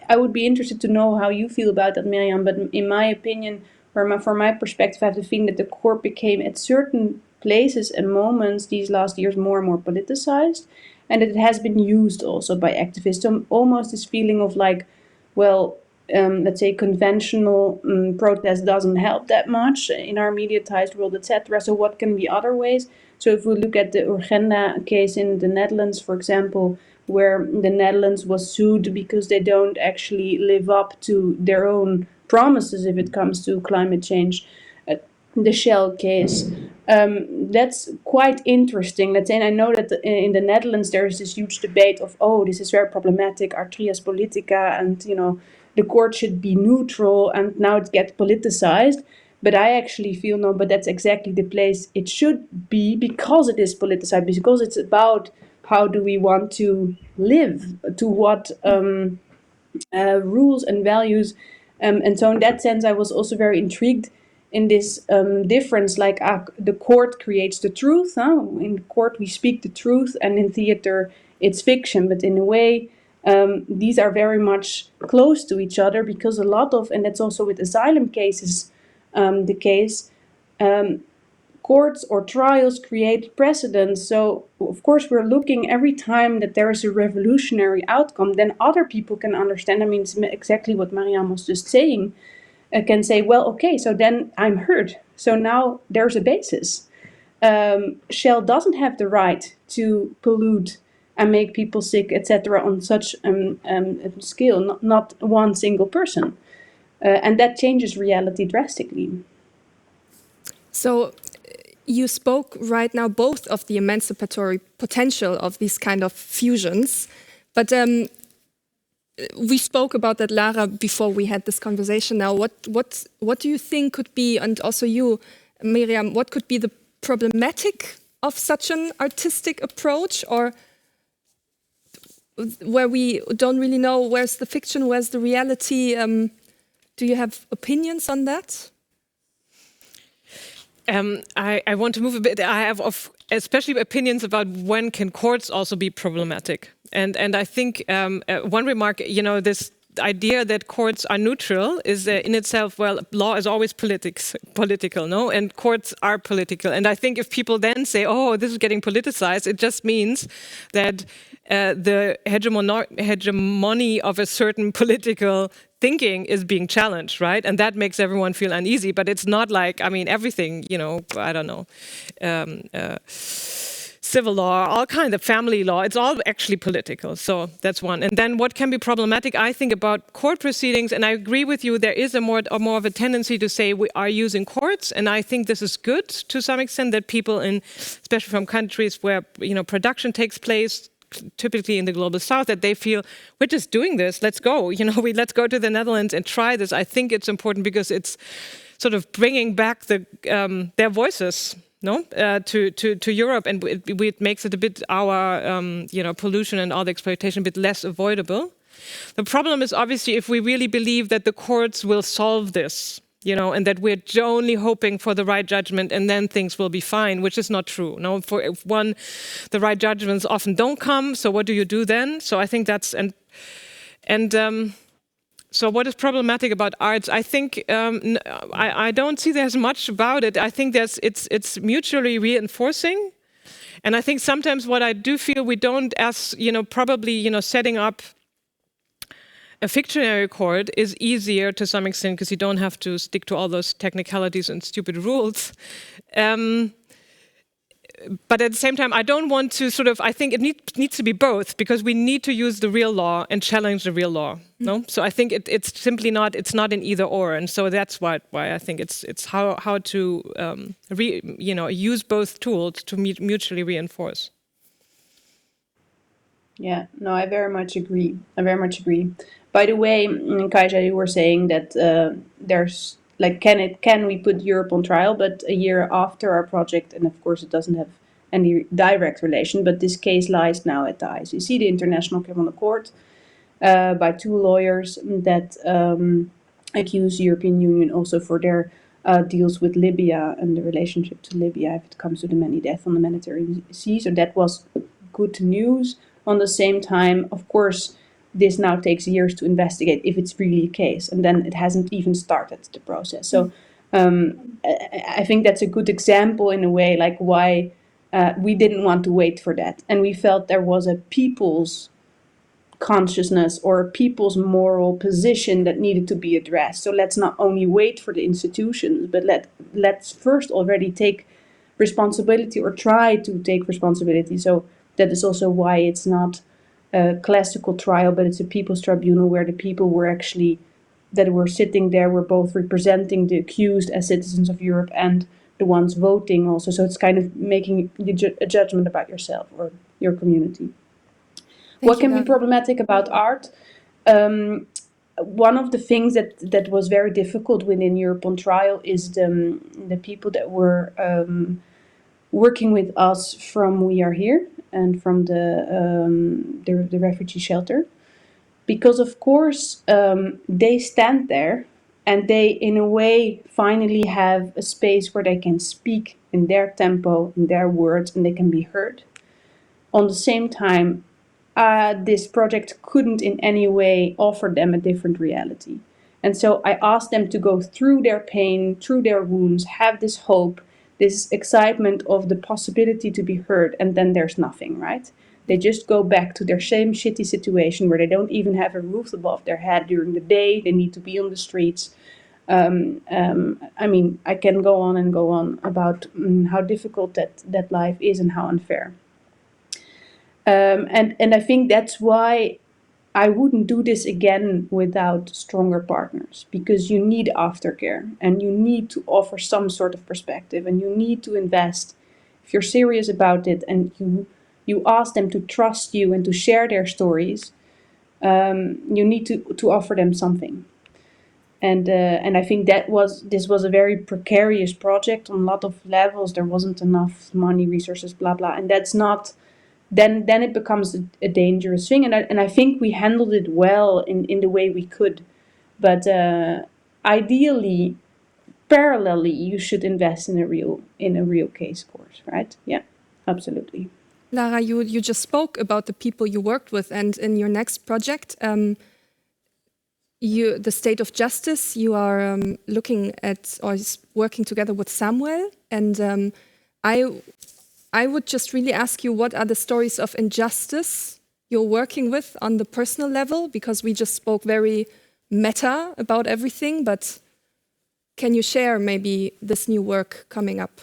I would be interested to know how you feel about that, Miriam. But in my opinion, from my perspective, I have the feeling that the court became at certain places and moments these last years more and more politicized, and that it has been used also by activists. So almost this feeling of like, well, let's say conventional protest doesn't help that much in our mediatized world, etc. So what can be other ways? So if we look at the Urgenda case in the Netherlands, for example, where the Netherlands was sued because they don't actually live up to their own promises if it comes to climate change. The Shell case, that's quite interesting. Let's say, and I know that in the Netherlands there is this huge debate of, oh, this is very problematic, our trias politica, and the court should be neutral, and now it gets politicized. But I actually feel no, but that's exactly the place it should be, because it is politicized, because it's about how do we want to live, to what rules and values, and so in that sense I was also very intrigued in this difference, like the court creates the truth. In court we speak the truth, and in theater it's fiction. But in a way, these are very much close to each other, because a lot of, and that's also with asylum cases the case, courts or trials create precedents. So of course we're looking every time that there is a revolutionary outcome, then other people can understand. I mean, it's exactly what Miriam was just saying, can say, well, okay, so then I'm heard. So now there's a basis. Shell doesn't have the right to pollute and make people sick, etc., on such a scale, not one single person. And that changes reality drastically. So you spoke right now both of the emancipatory potential of these kind of fusions, but we spoke about that, Lara, before we had this conversation. Now, what do you think could be, and also you, Miriam, what could be the problematic of such an artistic approach, or where we don't really know where's the fiction, where's the reality? Do you have opinions on that? I want to move a bit. I have especially opinions about when can courts also be problematic. And I think one remark, this idea that courts are neutral is in itself, well, law is always political, no? And courts are political. And I think if people then say, oh, this is getting politicized, it just means that the hegemony of a certain political thinking is being challenged, right? And that makes everyone feel uneasy. But it's not like, I mean, everything, I don't know, civil law, all kinds of family law, it's all actually political. So that's one. And then what can be problematic, I think, about court proceedings, and I agree with you, there is more of a tendency to say we are using courts, and I think this is good to some extent, that people especially from countries where, production takes place, typically in the global south, that they feel we're just doing this, let's go, let's go to the Netherlands and try this. I think it's important because it's sort of bringing back their voices, to Europe, and it makes it a bit our pollution and all the exploitation a bit less avoidable. The problem is obviously if we really believe that the courts will solve this, and that we're only hoping for the right judgment and then things will be fine, which is not true. No, the right judgments often don't come. So what do you do then? So I think that's so what is problematic about arts? I think I don't see there's much about it. I think it's mutually reinforcing, and I think sometimes what I do feel we don't, as probably setting up a fictionary court is easier to some extent because you don't have to stick to all those technicalities and stupid rules. But at the same time, I don't want to I think it needs to be both, because we need to use the real law and challenge the real law. No, so I think it's simply not. It's not an either or, and so that's why I think it's how to use both tools to mutually reinforce. Yeah, no, I very much agree. By the way, Kasia, you were saying that there's can we put Europe on trial? But a year after our project, and of course it doesn't have any direct relation, but this case lies now at the ICC, the International Criminal Court, by two lawyers that accuse the European Union also for their deals with Libya and the relationship to Libya if it comes to the many deaths on the Mediterranean Sea. So that was good news. On the same time, of course, this now takes years to investigate if it's really a case, and then it hasn't even started the process. So I think that's a good example in a way, like why we didn't want to wait for that. And we felt there was a people's consciousness or a people's moral position that needed to be addressed. So let's not only wait for the institutions, but let's first already take responsibility, or try to take responsibility. So that is also why it's not a classical trial, but it's a people's tribunal where the people that were sitting there were both representing the accused as citizens of Europe and the ones voting also. So it's kind of making a judgment about yourself or your community. What can be problematic about art? One of the things that was very difficult within Europe on Trial is the people that were working with us from We Are Here and from the refugee shelter, because of course they stand there and they in a way finally have a space where they can speak in their tempo, in their words, and they can be heard. On the same time, this project couldn't in any way offer them a different reality. And so I asked them to go through their pain, through their wounds, have this hope, this excitement of the possibility to be heard, and then there's nothing, right? They just go back to their same shitty situation where they don't even have a roof above their head during the day. They need to be on the streets. I mean, I can go on and go on about how difficult that life is and how unfair. And I think that's why I wouldn't do this again without stronger partners, because you need aftercare and you need to offer some sort of perspective and you need to invest. If you're serious about it and you ask them to trust you and to share their stories, you need to offer them something. And I think this was a very precarious project on a lot of levels. There wasn't enough money, resources, blah blah, and that's not. Then it becomes a dangerous thing, and I think we handled it well in the way we could, but ideally, parallelly, you should invest in a real case course, right? Yeah, absolutely. Lara, you just spoke about the people you worked with, and in your next project, the state of justice, you are looking at or working together with Samuel, and I would just really ask you, what are the stories of injustice you're working with on the personal level? Because we just spoke very meta about everything, but can you share maybe this new work coming up?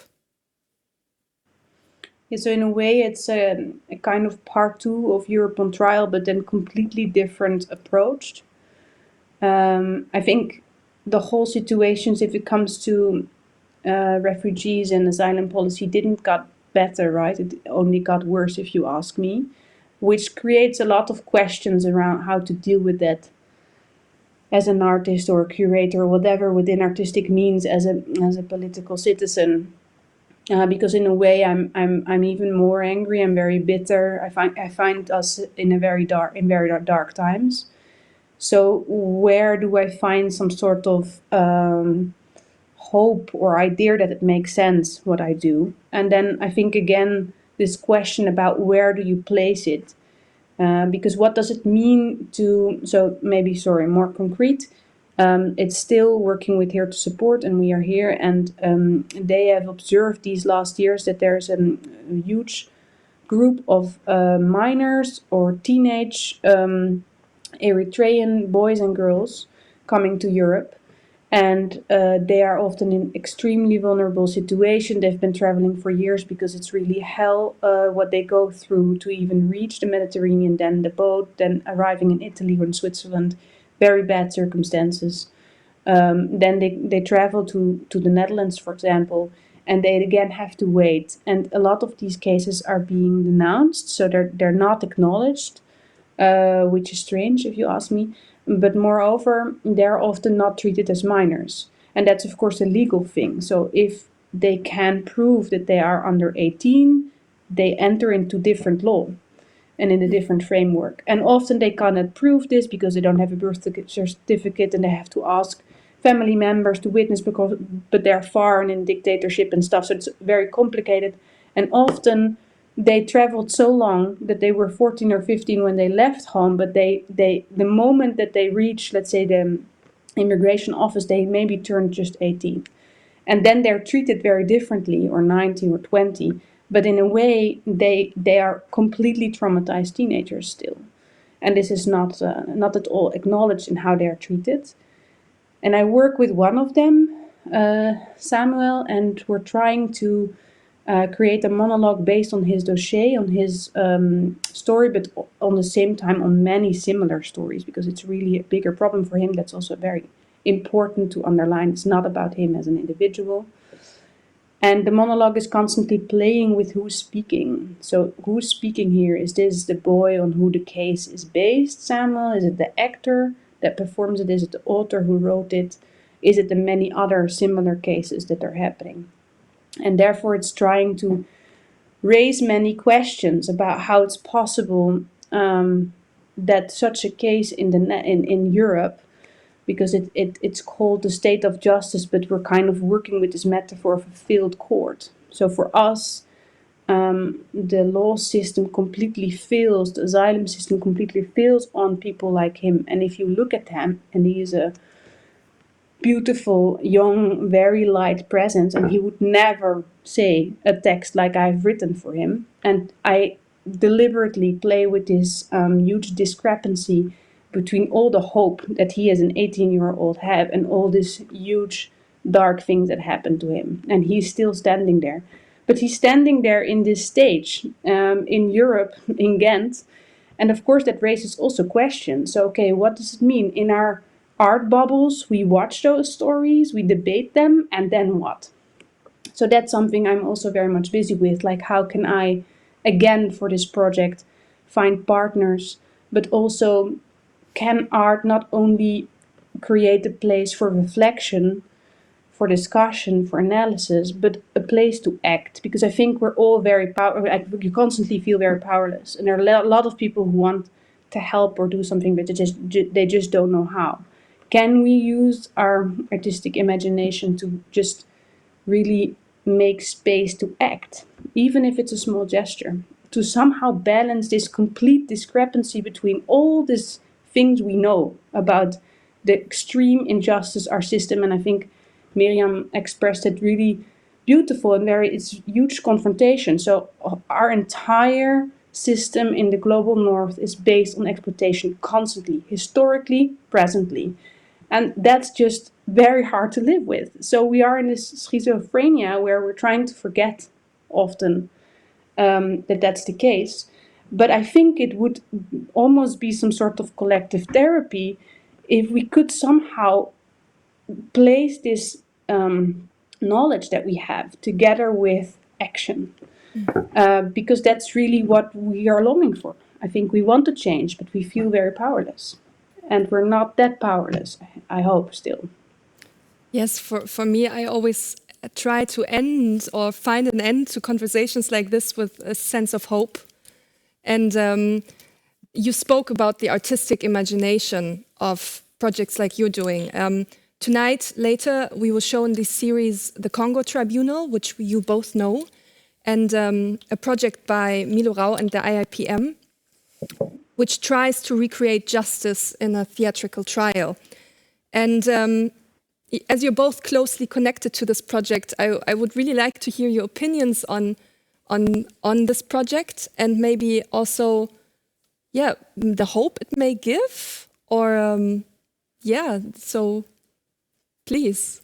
Yeah, so in a way, it's a kind of part 2 of Europe on Trial, but then completely different approach. I think the whole situations, if it comes to refugees and asylum policy, didn't got better, right? It only got worse, if you ask me, which creates a lot of questions around how to deal with that as an artist or a curator or whatever within artistic means as a political citizen. Because in a way, I'm even more angry. I'm very bitter. I find us in very dark times. So where do I find some sort of hope or idea that it makes sense what I do? And then I think again this question about where do you place it, because what does it mean to, so maybe more concrete, it's still working with Here to Support, and we are here, and they have observed these last years that there's a huge group of minors or teenage Eritrean boys and girls coming to Europe. And they are often in extremely vulnerable situation. They've been traveling for years because it's really hell what they go through to even reach the Mediterranean, then the boat, then arriving in Italy or in Switzerland. Very bad circumstances. Then they travel to the Netherlands, for example, and they again have to wait. And a lot of these cases are being denounced, so they're not acknowledged, which is strange if you ask me. But moreover, they're often not treated as minors. And that's, of course, a legal thing. So if they can prove that they are under 18, they enter into different law and in a different framework. And often they cannot prove this because they don't have a birth certificate and they have to ask family members to witness, but they're far and in dictatorship and stuff. So it's very complicated. And often they traveled so long that they were 14 or 15 when they left home, but the moment that they reach, let's say, the immigration office, they maybe turned just 18. And then they're treated very differently, or 19 or 20. But in a way, they are completely traumatized teenagers still. And this is not at all acknowledged in how they are treated. And I work with one of them, Samuel, and we're trying to create a monologue based on his dossier, on his story, but on the same time on many similar stories, because it's really a bigger problem for him. That's also very important to underline. It's not about him as an individual. And the monologue is constantly playing with who's speaking. So who's speaking here? Is this the boy on who the case is based, Samuel? Is it the actor that performs it? Is it the author who wrote it? Is it the many other similar cases that are happening? And therefore it's trying to raise many questions about how it's possible that such a case in Europe, because it's called the state of justice, but we're kind of working with this metaphor of a failed court. So for us, the law system completely fails, the asylum system completely fails on people like him. And if you look at him, and he is a beautiful, young, very light presence, and he would never say a text like I've written for him. And I deliberately play with this huge discrepancy between all the hope that he as an 18-year-old have and all these huge dark things that happened to him. And he's still standing there. But he's standing there in this stage in Europe, in Ghent. And of course that raises also questions. So, okay, what does it mean? In our art bubbles, we watch those stories, we debate them, and then what? So that's something I'm also very much busy with. Like, how can I, again, for this project, find partners, but also can art not only create a place for reflection, for discussion, for analysis, but a place to act? Because I think we're all very you constantly feel very powerless. And there are a lot of people who want to help or do something, but they just don't know how. Can we use our artistic imagination to just really make space to act, even if it's a small gesture, to somehow balance this complete discrepancy between all these things we know about the extreme injustice our system, and I think Miriam expressed it really beautiful, and it's huge confrontation. So our entire system in the global north is based on exploitation constantly, historically, presently. And that's just very hard to live with. So we are in this schizophrenia where we're trying to forget often that that's the case. But I think it would almost be some sort of collective therapy if we could somehow place this knowledge that we have together with action. Because that's really what we are longing for. I think we want to change, but we feel very powerless. And we're not that powerless, I hope, still. Yes, for me, I always try to end or find an end to conversations like this with a sense of hope. And you spoke about the artistic imagination of projects like you're doing. Tonight, later, we will show in this series the Congo Tribunal, which you both know, and a project by Milo Rau and the IIPM, which tries to recreate justice in a theatrical trial. And as you're both closely connected to this project, I would really like to hear your opinions on this project, and maybe also, the hope it may give, or so please.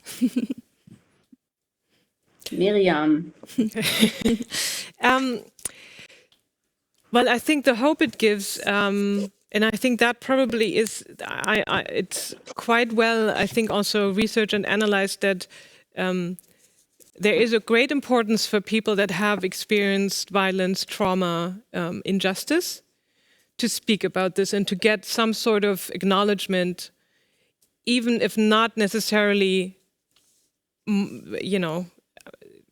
Miriam. Well, I think the hope it gives, and I think that probably is, it's quite well, I think, also researched and analyzed that there is a great importance for people that have experienced violence, trauma, injustice, to speak about this and to get some sort of acknowledgement, even if not necessarily,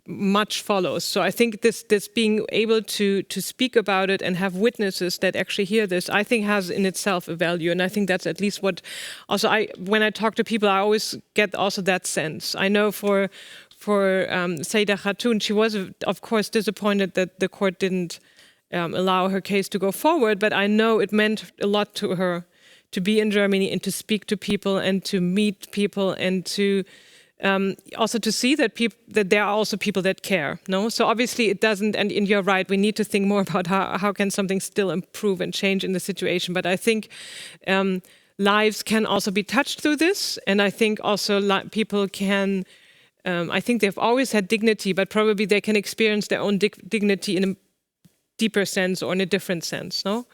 much follows. So I think this being able to speak about it and have witnesses that actually hear this, I think has in itself a value. And I think that's at least what also when I talk to people, I always get also that sense. I know for Saida Khatun, she was of course disappointed that the court didn't allow her case to go forward, but I know it meant a lot to her to be in Germany and to speak to people and to meet people and to also to see that there are also people that care. No, so obviously it doesn't. And you're right. We need to think more about how can something still improve and change in the situation. But I think lives can also be touched through this, and I think also people can. I think they've always had dignity, but probably they can experience their own dignity in a deeper sense or in a different sense. No.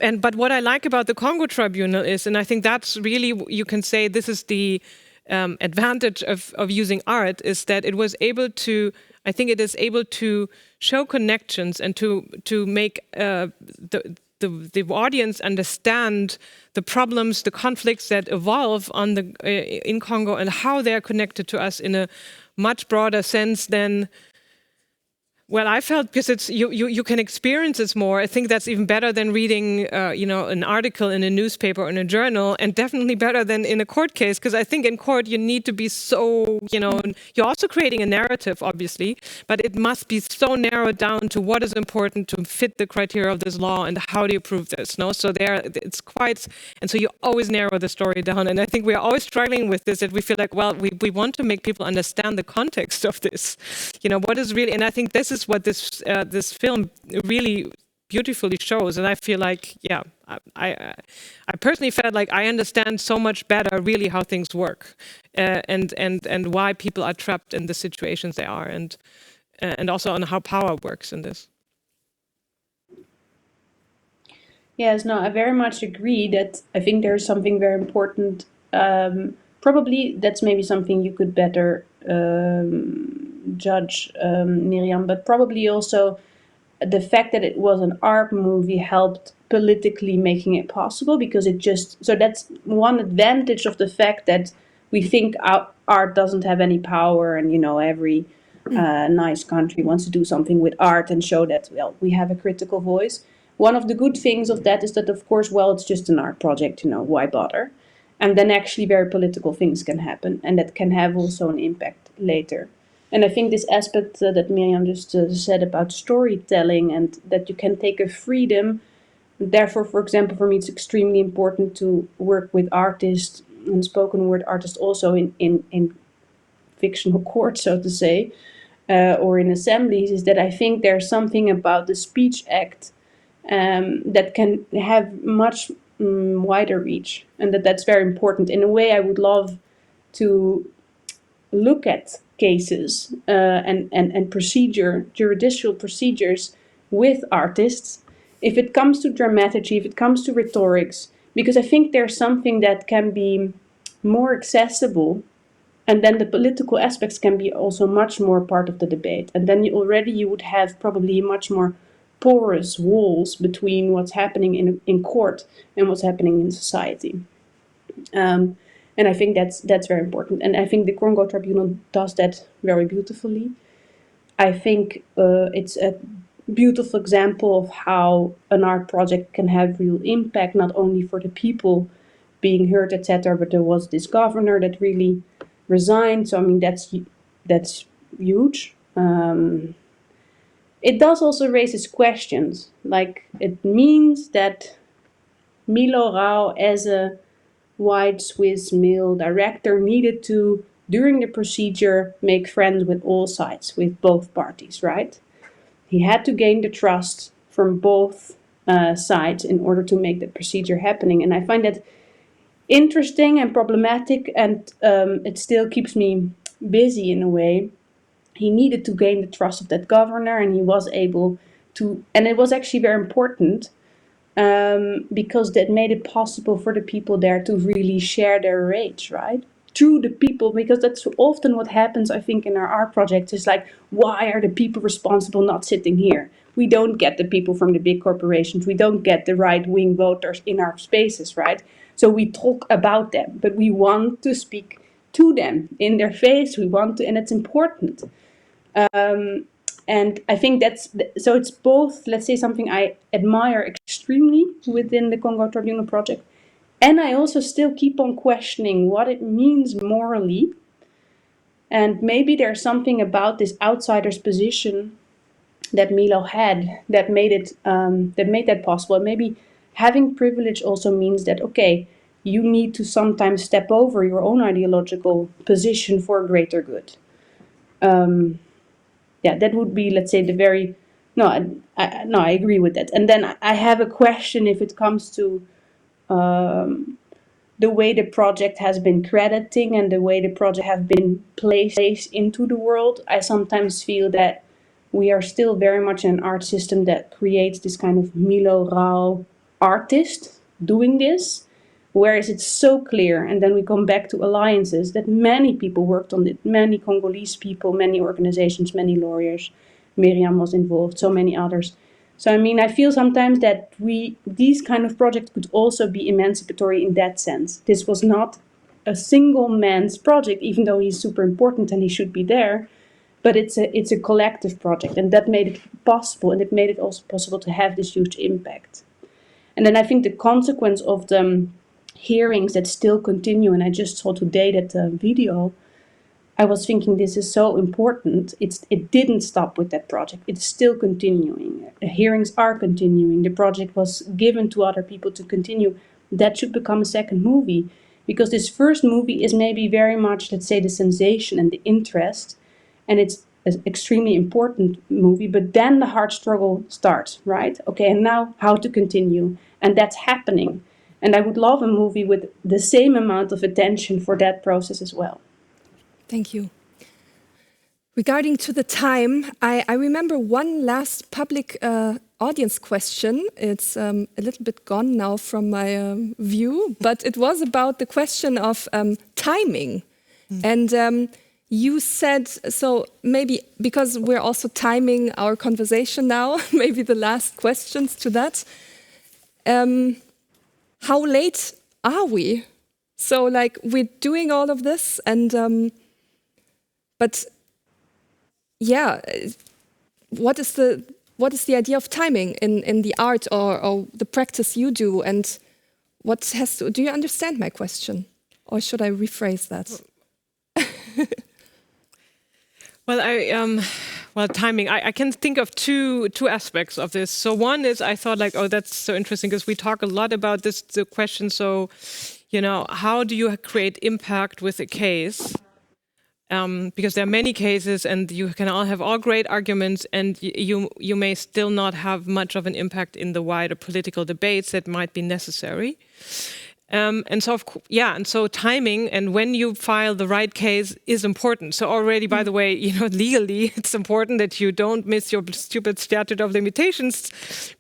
But what I like about the Congo Tribunal is, and I think that's really, you can say this is the advantage of using art, is that it was able to, I think it is able to show connections and to make the audience understand the problems, the conflicts that evolve in Congo and how they're connected to us in a much broader sense than Well, I felt because it's you can experience it more. I think that's even better than reading, an article in a newspaper or in a journal, and definitely better than in a court case. Because I think in court you need to be so, you're also creating a narrative, obviously, but it must be so narrowed down to what is important to fit the criteria of this law and how do you prove this. No, so it's quite, and so you always narrow the story down. And I think we are always struggling with this. That we feel like, well, we want to make people understand the context of this. What is really, and I think this is what this film really beautifully shows, and I feel like, I personally felt like I understand so much better really how things work, and why people are trapped in the situations they are, and also on how power works in this. Yes, no, I very much agree that I think there's something very important. Probably that's maybe something you could better judge, Miriam, but probably also the fact that it was an art movie helped politically making it possible, because so that's one advantage of the fact that we think art doesn't have any power, and every nice country wants to do something with art and show that, well, we have a critical voice. One of the good things of that is that, of course, well, it's just an art project, why bother? And then actually very political things can happen, and that can have also an impact later. And I think this aspect that Miriam just said about storytelling, and that you can take a freedom. Therefore, for example, for me, it's extremely important to work with artists and spoken word artists also in fictional court, so to say, or in assemblies, is that I think there's something about the Speech Act that can have much wider reach, and that's very important. In a way, I would love to look at cases and judicial procedures with artists, if it comes to dramaturgy, if it comes to rhetorics, because I think there's something that can be more accessible, and then the political aspects can be also much more part of the debate. And then you would have probably much more porous walls between what's happening in court and what's happening in society. And I think that's very important. And I think the Congo Tribunal does that very beautifully. I think it's a beautiful example of how an art project can have real impact, not only for the people being heard, etc., but there was this governor that really resigned. So, I mean, that's huge. It does also raises questions, like it means that Milo Rau, as a white Swiss male director, needed to, during the procedure, make friends with all sides, with both parties, right? He had to gain the trust from both sides in order to make the procedure happening. And I find that interesting and problematic, and it still keeps me busy in a way. He needed to gain the trust of that governor, and he was able to, and it was actually very important, because that made it possible for the people there to really share their rage, right? Through the people, because that's often what happens, I think, in our art projects, is like, why are the people responsible not sitting here? We don't get the people from the big corporations. We don't get the right-wing voters in our spaces, right? So we talk about them, but we want to speak to them in their face. We want to, and it's important. And I think so it's both, let's say, something I admire extremely within the Congo Tribunal project. And I also still keep on questioning what it means morally. And maybe there's something about this outsider's position that Milo had that made that possible. And maybe having privilege also means that, okay, you need to sometimes step over your own ideological position for a greater good. That would be, let's say, I agree with that. And then I have a question if it comes to the way the project has been crediting and the way the project has been placed into the world. I sometimes feel that we are still very much in an art system that creates this kind of Milo Rau artist doing this, whereas it's so clear, and then we come back to alliances, that many people worked on it, many Congolese people, many organizations, many lawyers. Miriam was involved, so many others. So, I mean, I feel sometimes that these kind of projects could also be emancipatory in that sense. This was not a single man's project, even though he's super important and he should be there. but it's a collective project, and that made it possible, and it made it also possible to have this huge impact. And then I think the consequence of the hearings that still continue, and I just saw today that video, I was thinking this is so important. It didn't stop with that project. It's still continuing. The hearings are continuing. The project was given to other people to continue. That should become a second movie, because this first movie is maybe very much, let's say, the sensation and the interest, and it's an extremely important movie, but then the hard struggle starts, right? Okay, and now how to continue, and that's happening. And I would love a movie with the same amount of attention for that process as well. Thank you. Regarding to the time, I remember one last public audience question. It's a little bit gone now from my view, but it was about the question of timing. And you said, so maybe because we're also timing our conversation now, maybe the last questions to that. How late are we? So like we're doing all of this and but yeah, what is the idea of timing in the art or the practice you do, and what has to, do you understand my question, or should I rephrase that? Well, timing. I can think of two aspects of this. So one is I thought like, oh, that's so interesting because we talk a lot about this the question. So, you know, how do you create impact with a case? Because there are many cases and you can all have all great arguments and you may still not have much of an impact in the wider political debates that might be necessary. And so timing and when you file the right case is important. So already, by the way, you know, legally, it's important that you don't miss your stupid statute of limitations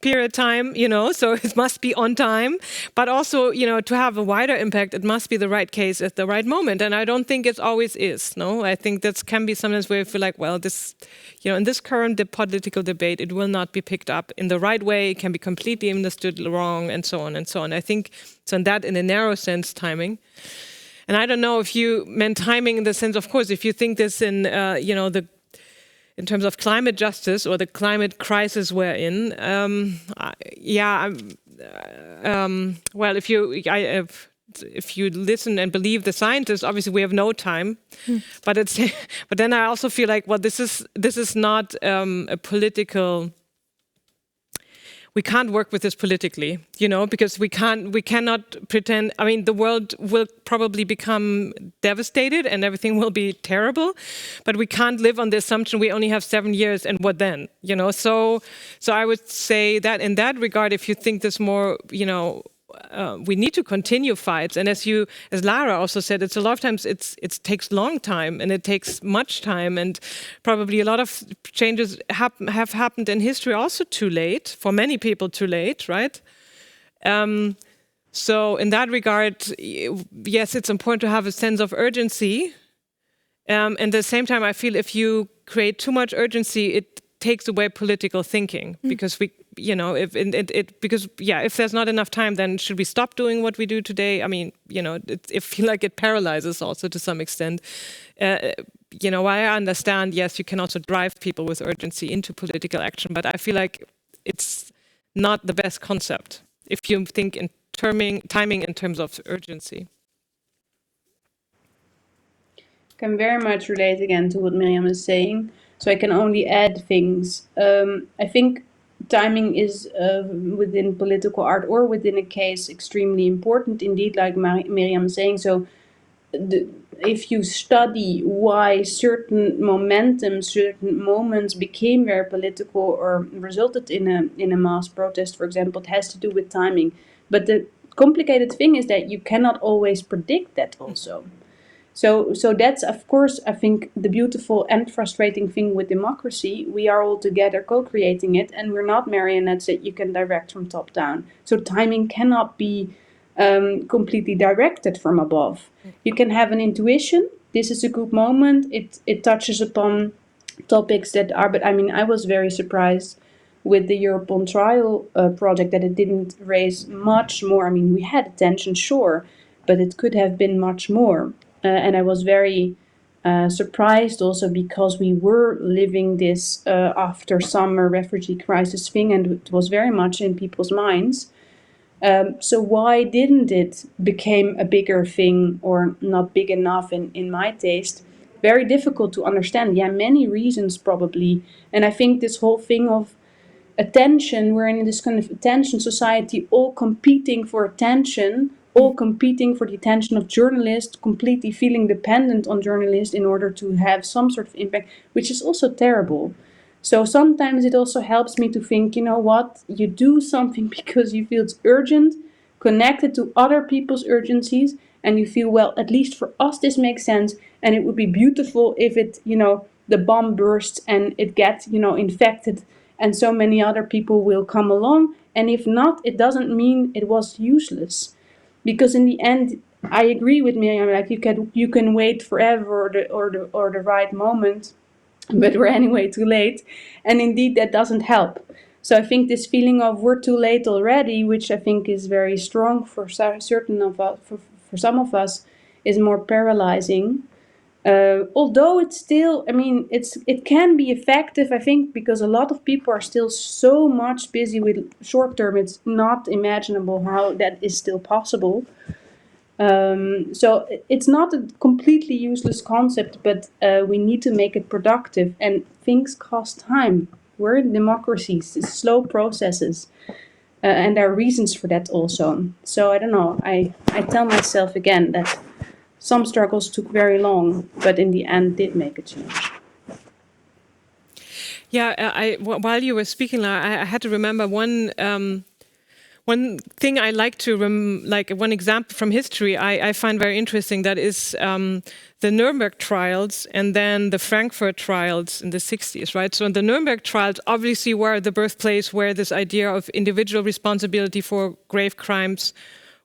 period time, you know, so it must be on time. But also, you know, to have a wider impact, it must be the right case at the right moment. And I don't think it always is, no? I think that can be sometimes where you feel like, well, this, you know, in this current political debate, it will not be picked up in the right way, it can be completely understood wrong, and so on and so on. I think so in that, in a narrow sense, timing. And I don't know if you meant timing in the sense, of course, if you think this in, you know, in terms of climate justice or the climate crisis we're in, well, if you listen and believe the scientists, obviously we have no time. But then I also feel like, well, this is not a political. We can't work with this politically, you know, because we cannot pretend. I mean, the world will probably become devastated and everything will be terrible, but we can't live on the assumption we only have 7 years and what then, you know. So I would say that in that regard, if you think this more, you know, we need to continue fights, and as Lara also said, it's a lot of times it takes long time and it takes much time, and probably a lot of changes have happened in history also too late, for many people too late, right? So in that regard, yes, it's important to have a sense of urgency. And at the same time, I feel if you create too much urgency, it takes away political thinking, because we, you know, if there's not enough time, then should we stop doing what we do today? I mean, you know, I feel like it paralyzes also to some extent. You know, I understand, yes, you can also drive people with urgency into political action, but I feel like it's not the best concept if you think in timing in terms of urgency. I can very much relate again to what Miriam is saying. So I can only add things. I think timing is within political art or within a case extremely important indeed, like Miriam is saying. So if you study why certain momentum, certain moments became very political or resulted in a mass protest, for example, it has to do with timing. But the complicated thing is that you cannot always predict that also. So that's, of course, I think the beautiful and frustrating thing with democracy. We are all together co-creating it, and we're not marionettes that you can direct from top down. So timing cannot be completely directed from above. You can have an intuition. This is a good moment. It touches upon topics that are, but I mean, I was very surprised with the European trial project that it didn't raise much more. I mean, we had attention, sure, but it could have been much more. And I was very surprised also because we were living this after summer refugee crisis thing, and it was very much in people's minds. So why didn't it become a bigger thing, or not big enough in my taste? Very difficult to understand. Yeah, many reasons probably. And I think this whole thing of attention, we're in this kind of attention society, all competing for attention, all competing for the attention of journalists, completely feeling dependent on journalists in order to have some sort of impact, which is also terrible. So sometimes it also helps me to think, you know what, you do something because you feel it's urgent, connected to other people's urgencies, and you feel, well, at least for us this makes sense, and it would be beautiful if it, you know, the bomb bursts and it gets, you know, infected, and so many other people will come along, and if not, it doesn't mean it was useless. Because in the end, I agree with Miriam, like you can wait forever or the right moment, but we're anyway too late, and indeed that doesn't help. So I think this feeling of we're too late already, which I think is very strong for certain of us, for some of us, is more paralyzing. Although it's still, I mean, it can be effective, I think, because a lot of people are still so much busy with short term, it's not imaginable how that is still possible. So it's not a completely useless concept, but we need to make it productive, and things cost time. We're in democracies, it's slow processes, and there are reasons for that also. So I don't know, I tell myself again that some struggles took very long, but in the end did make a change. Yeah, while you were speaking, Lara, I had to remember one thing I like to, like one example from history I find very interesting, that is the Nuremberg trials and then the Frankfurt trials in the 60s, right? So in the Nuremberg trials obviously were the birthplace where this idea of individual responsibility for grave crimes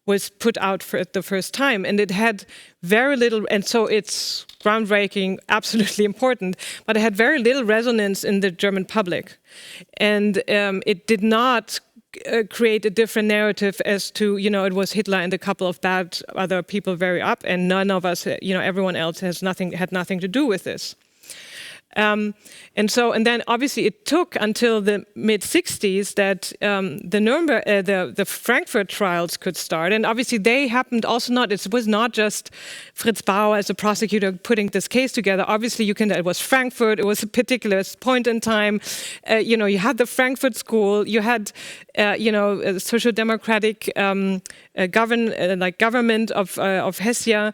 was put out for the first time, and it had very little, and so it's groundbreaking, absolutely important, but it had very little resonance in the German public, and it did not create a different narrative as to, you know, it was Hitler and a couple of bad other people very up, and none of us, you know, everyone else had nothing to do with this. And then obviously it took until the mid-60s that the Frankfurt trials could start, and obviously they happened also not. It was not just Fritz Bauer as a prosecutor putting this case together. Obviously, it was Frankfurt. It was a particular point in time. You know, you had the Frankfurt School. You had a social democratic government of Hesse.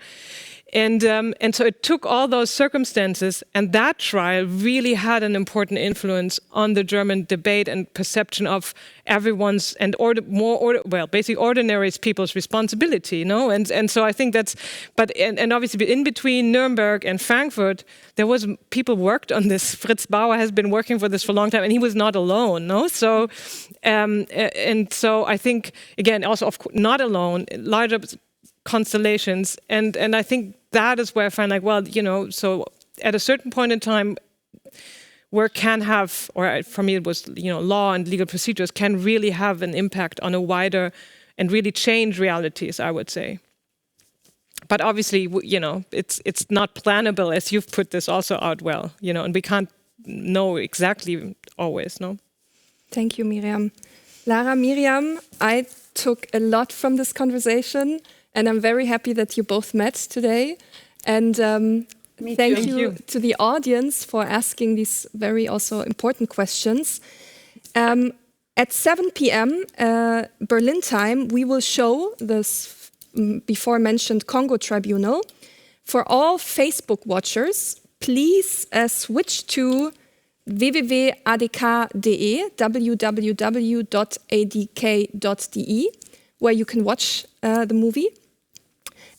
And so it took all those circumstances, and that trial really had an important influence on the German debate and perception of everyone's and basically ordinary people's responsibility, you know. And so I think that's, and obviously in between Nuremberg and Frankfurt, there was people worked on this. Fritz Bauer has been working for this for a long time, and he was not alone, no. So and so I think again also not alone, larger constellations, and I think that is where I find, like, well, you know, so at a certain point in time, work can have, or for me it was, you know, law and legal procedures can really have an impact on a wider and really change realities, I would say. But obviously, you know, it's not plannable, as you've put this also out well, you know, and we can't know exactly always, no? Thank you, Miriam. Lara, Miriam, I took a lot from this conversation, and I'm very happy that you both met today. And thank you to the audience for asking these very also important questions. At 7 p.m. Berlin time, we will show this before mentioned Congo Tribunal. For all Facebook watchers, please switch to www.adk.de, www.adk.de, where you can watch the movie.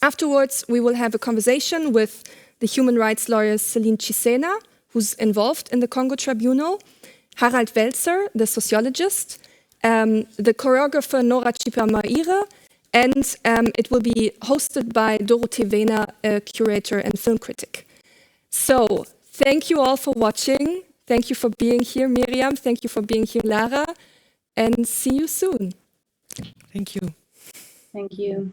Afterwards, we will have a conversation with the human rights lawyer Celine Chisena, who's involved in the Congo Tribunal, Harald Welzer, the sociologist, the choreographer Nora Tschipper-Maire, and it will be hosted by Dorothee Wehner, a curator and film critic. So, thank you all for watching. Thank you for being here, Miriam. Thank you for being here, Lara. And see you soon. Thank you. Thank you.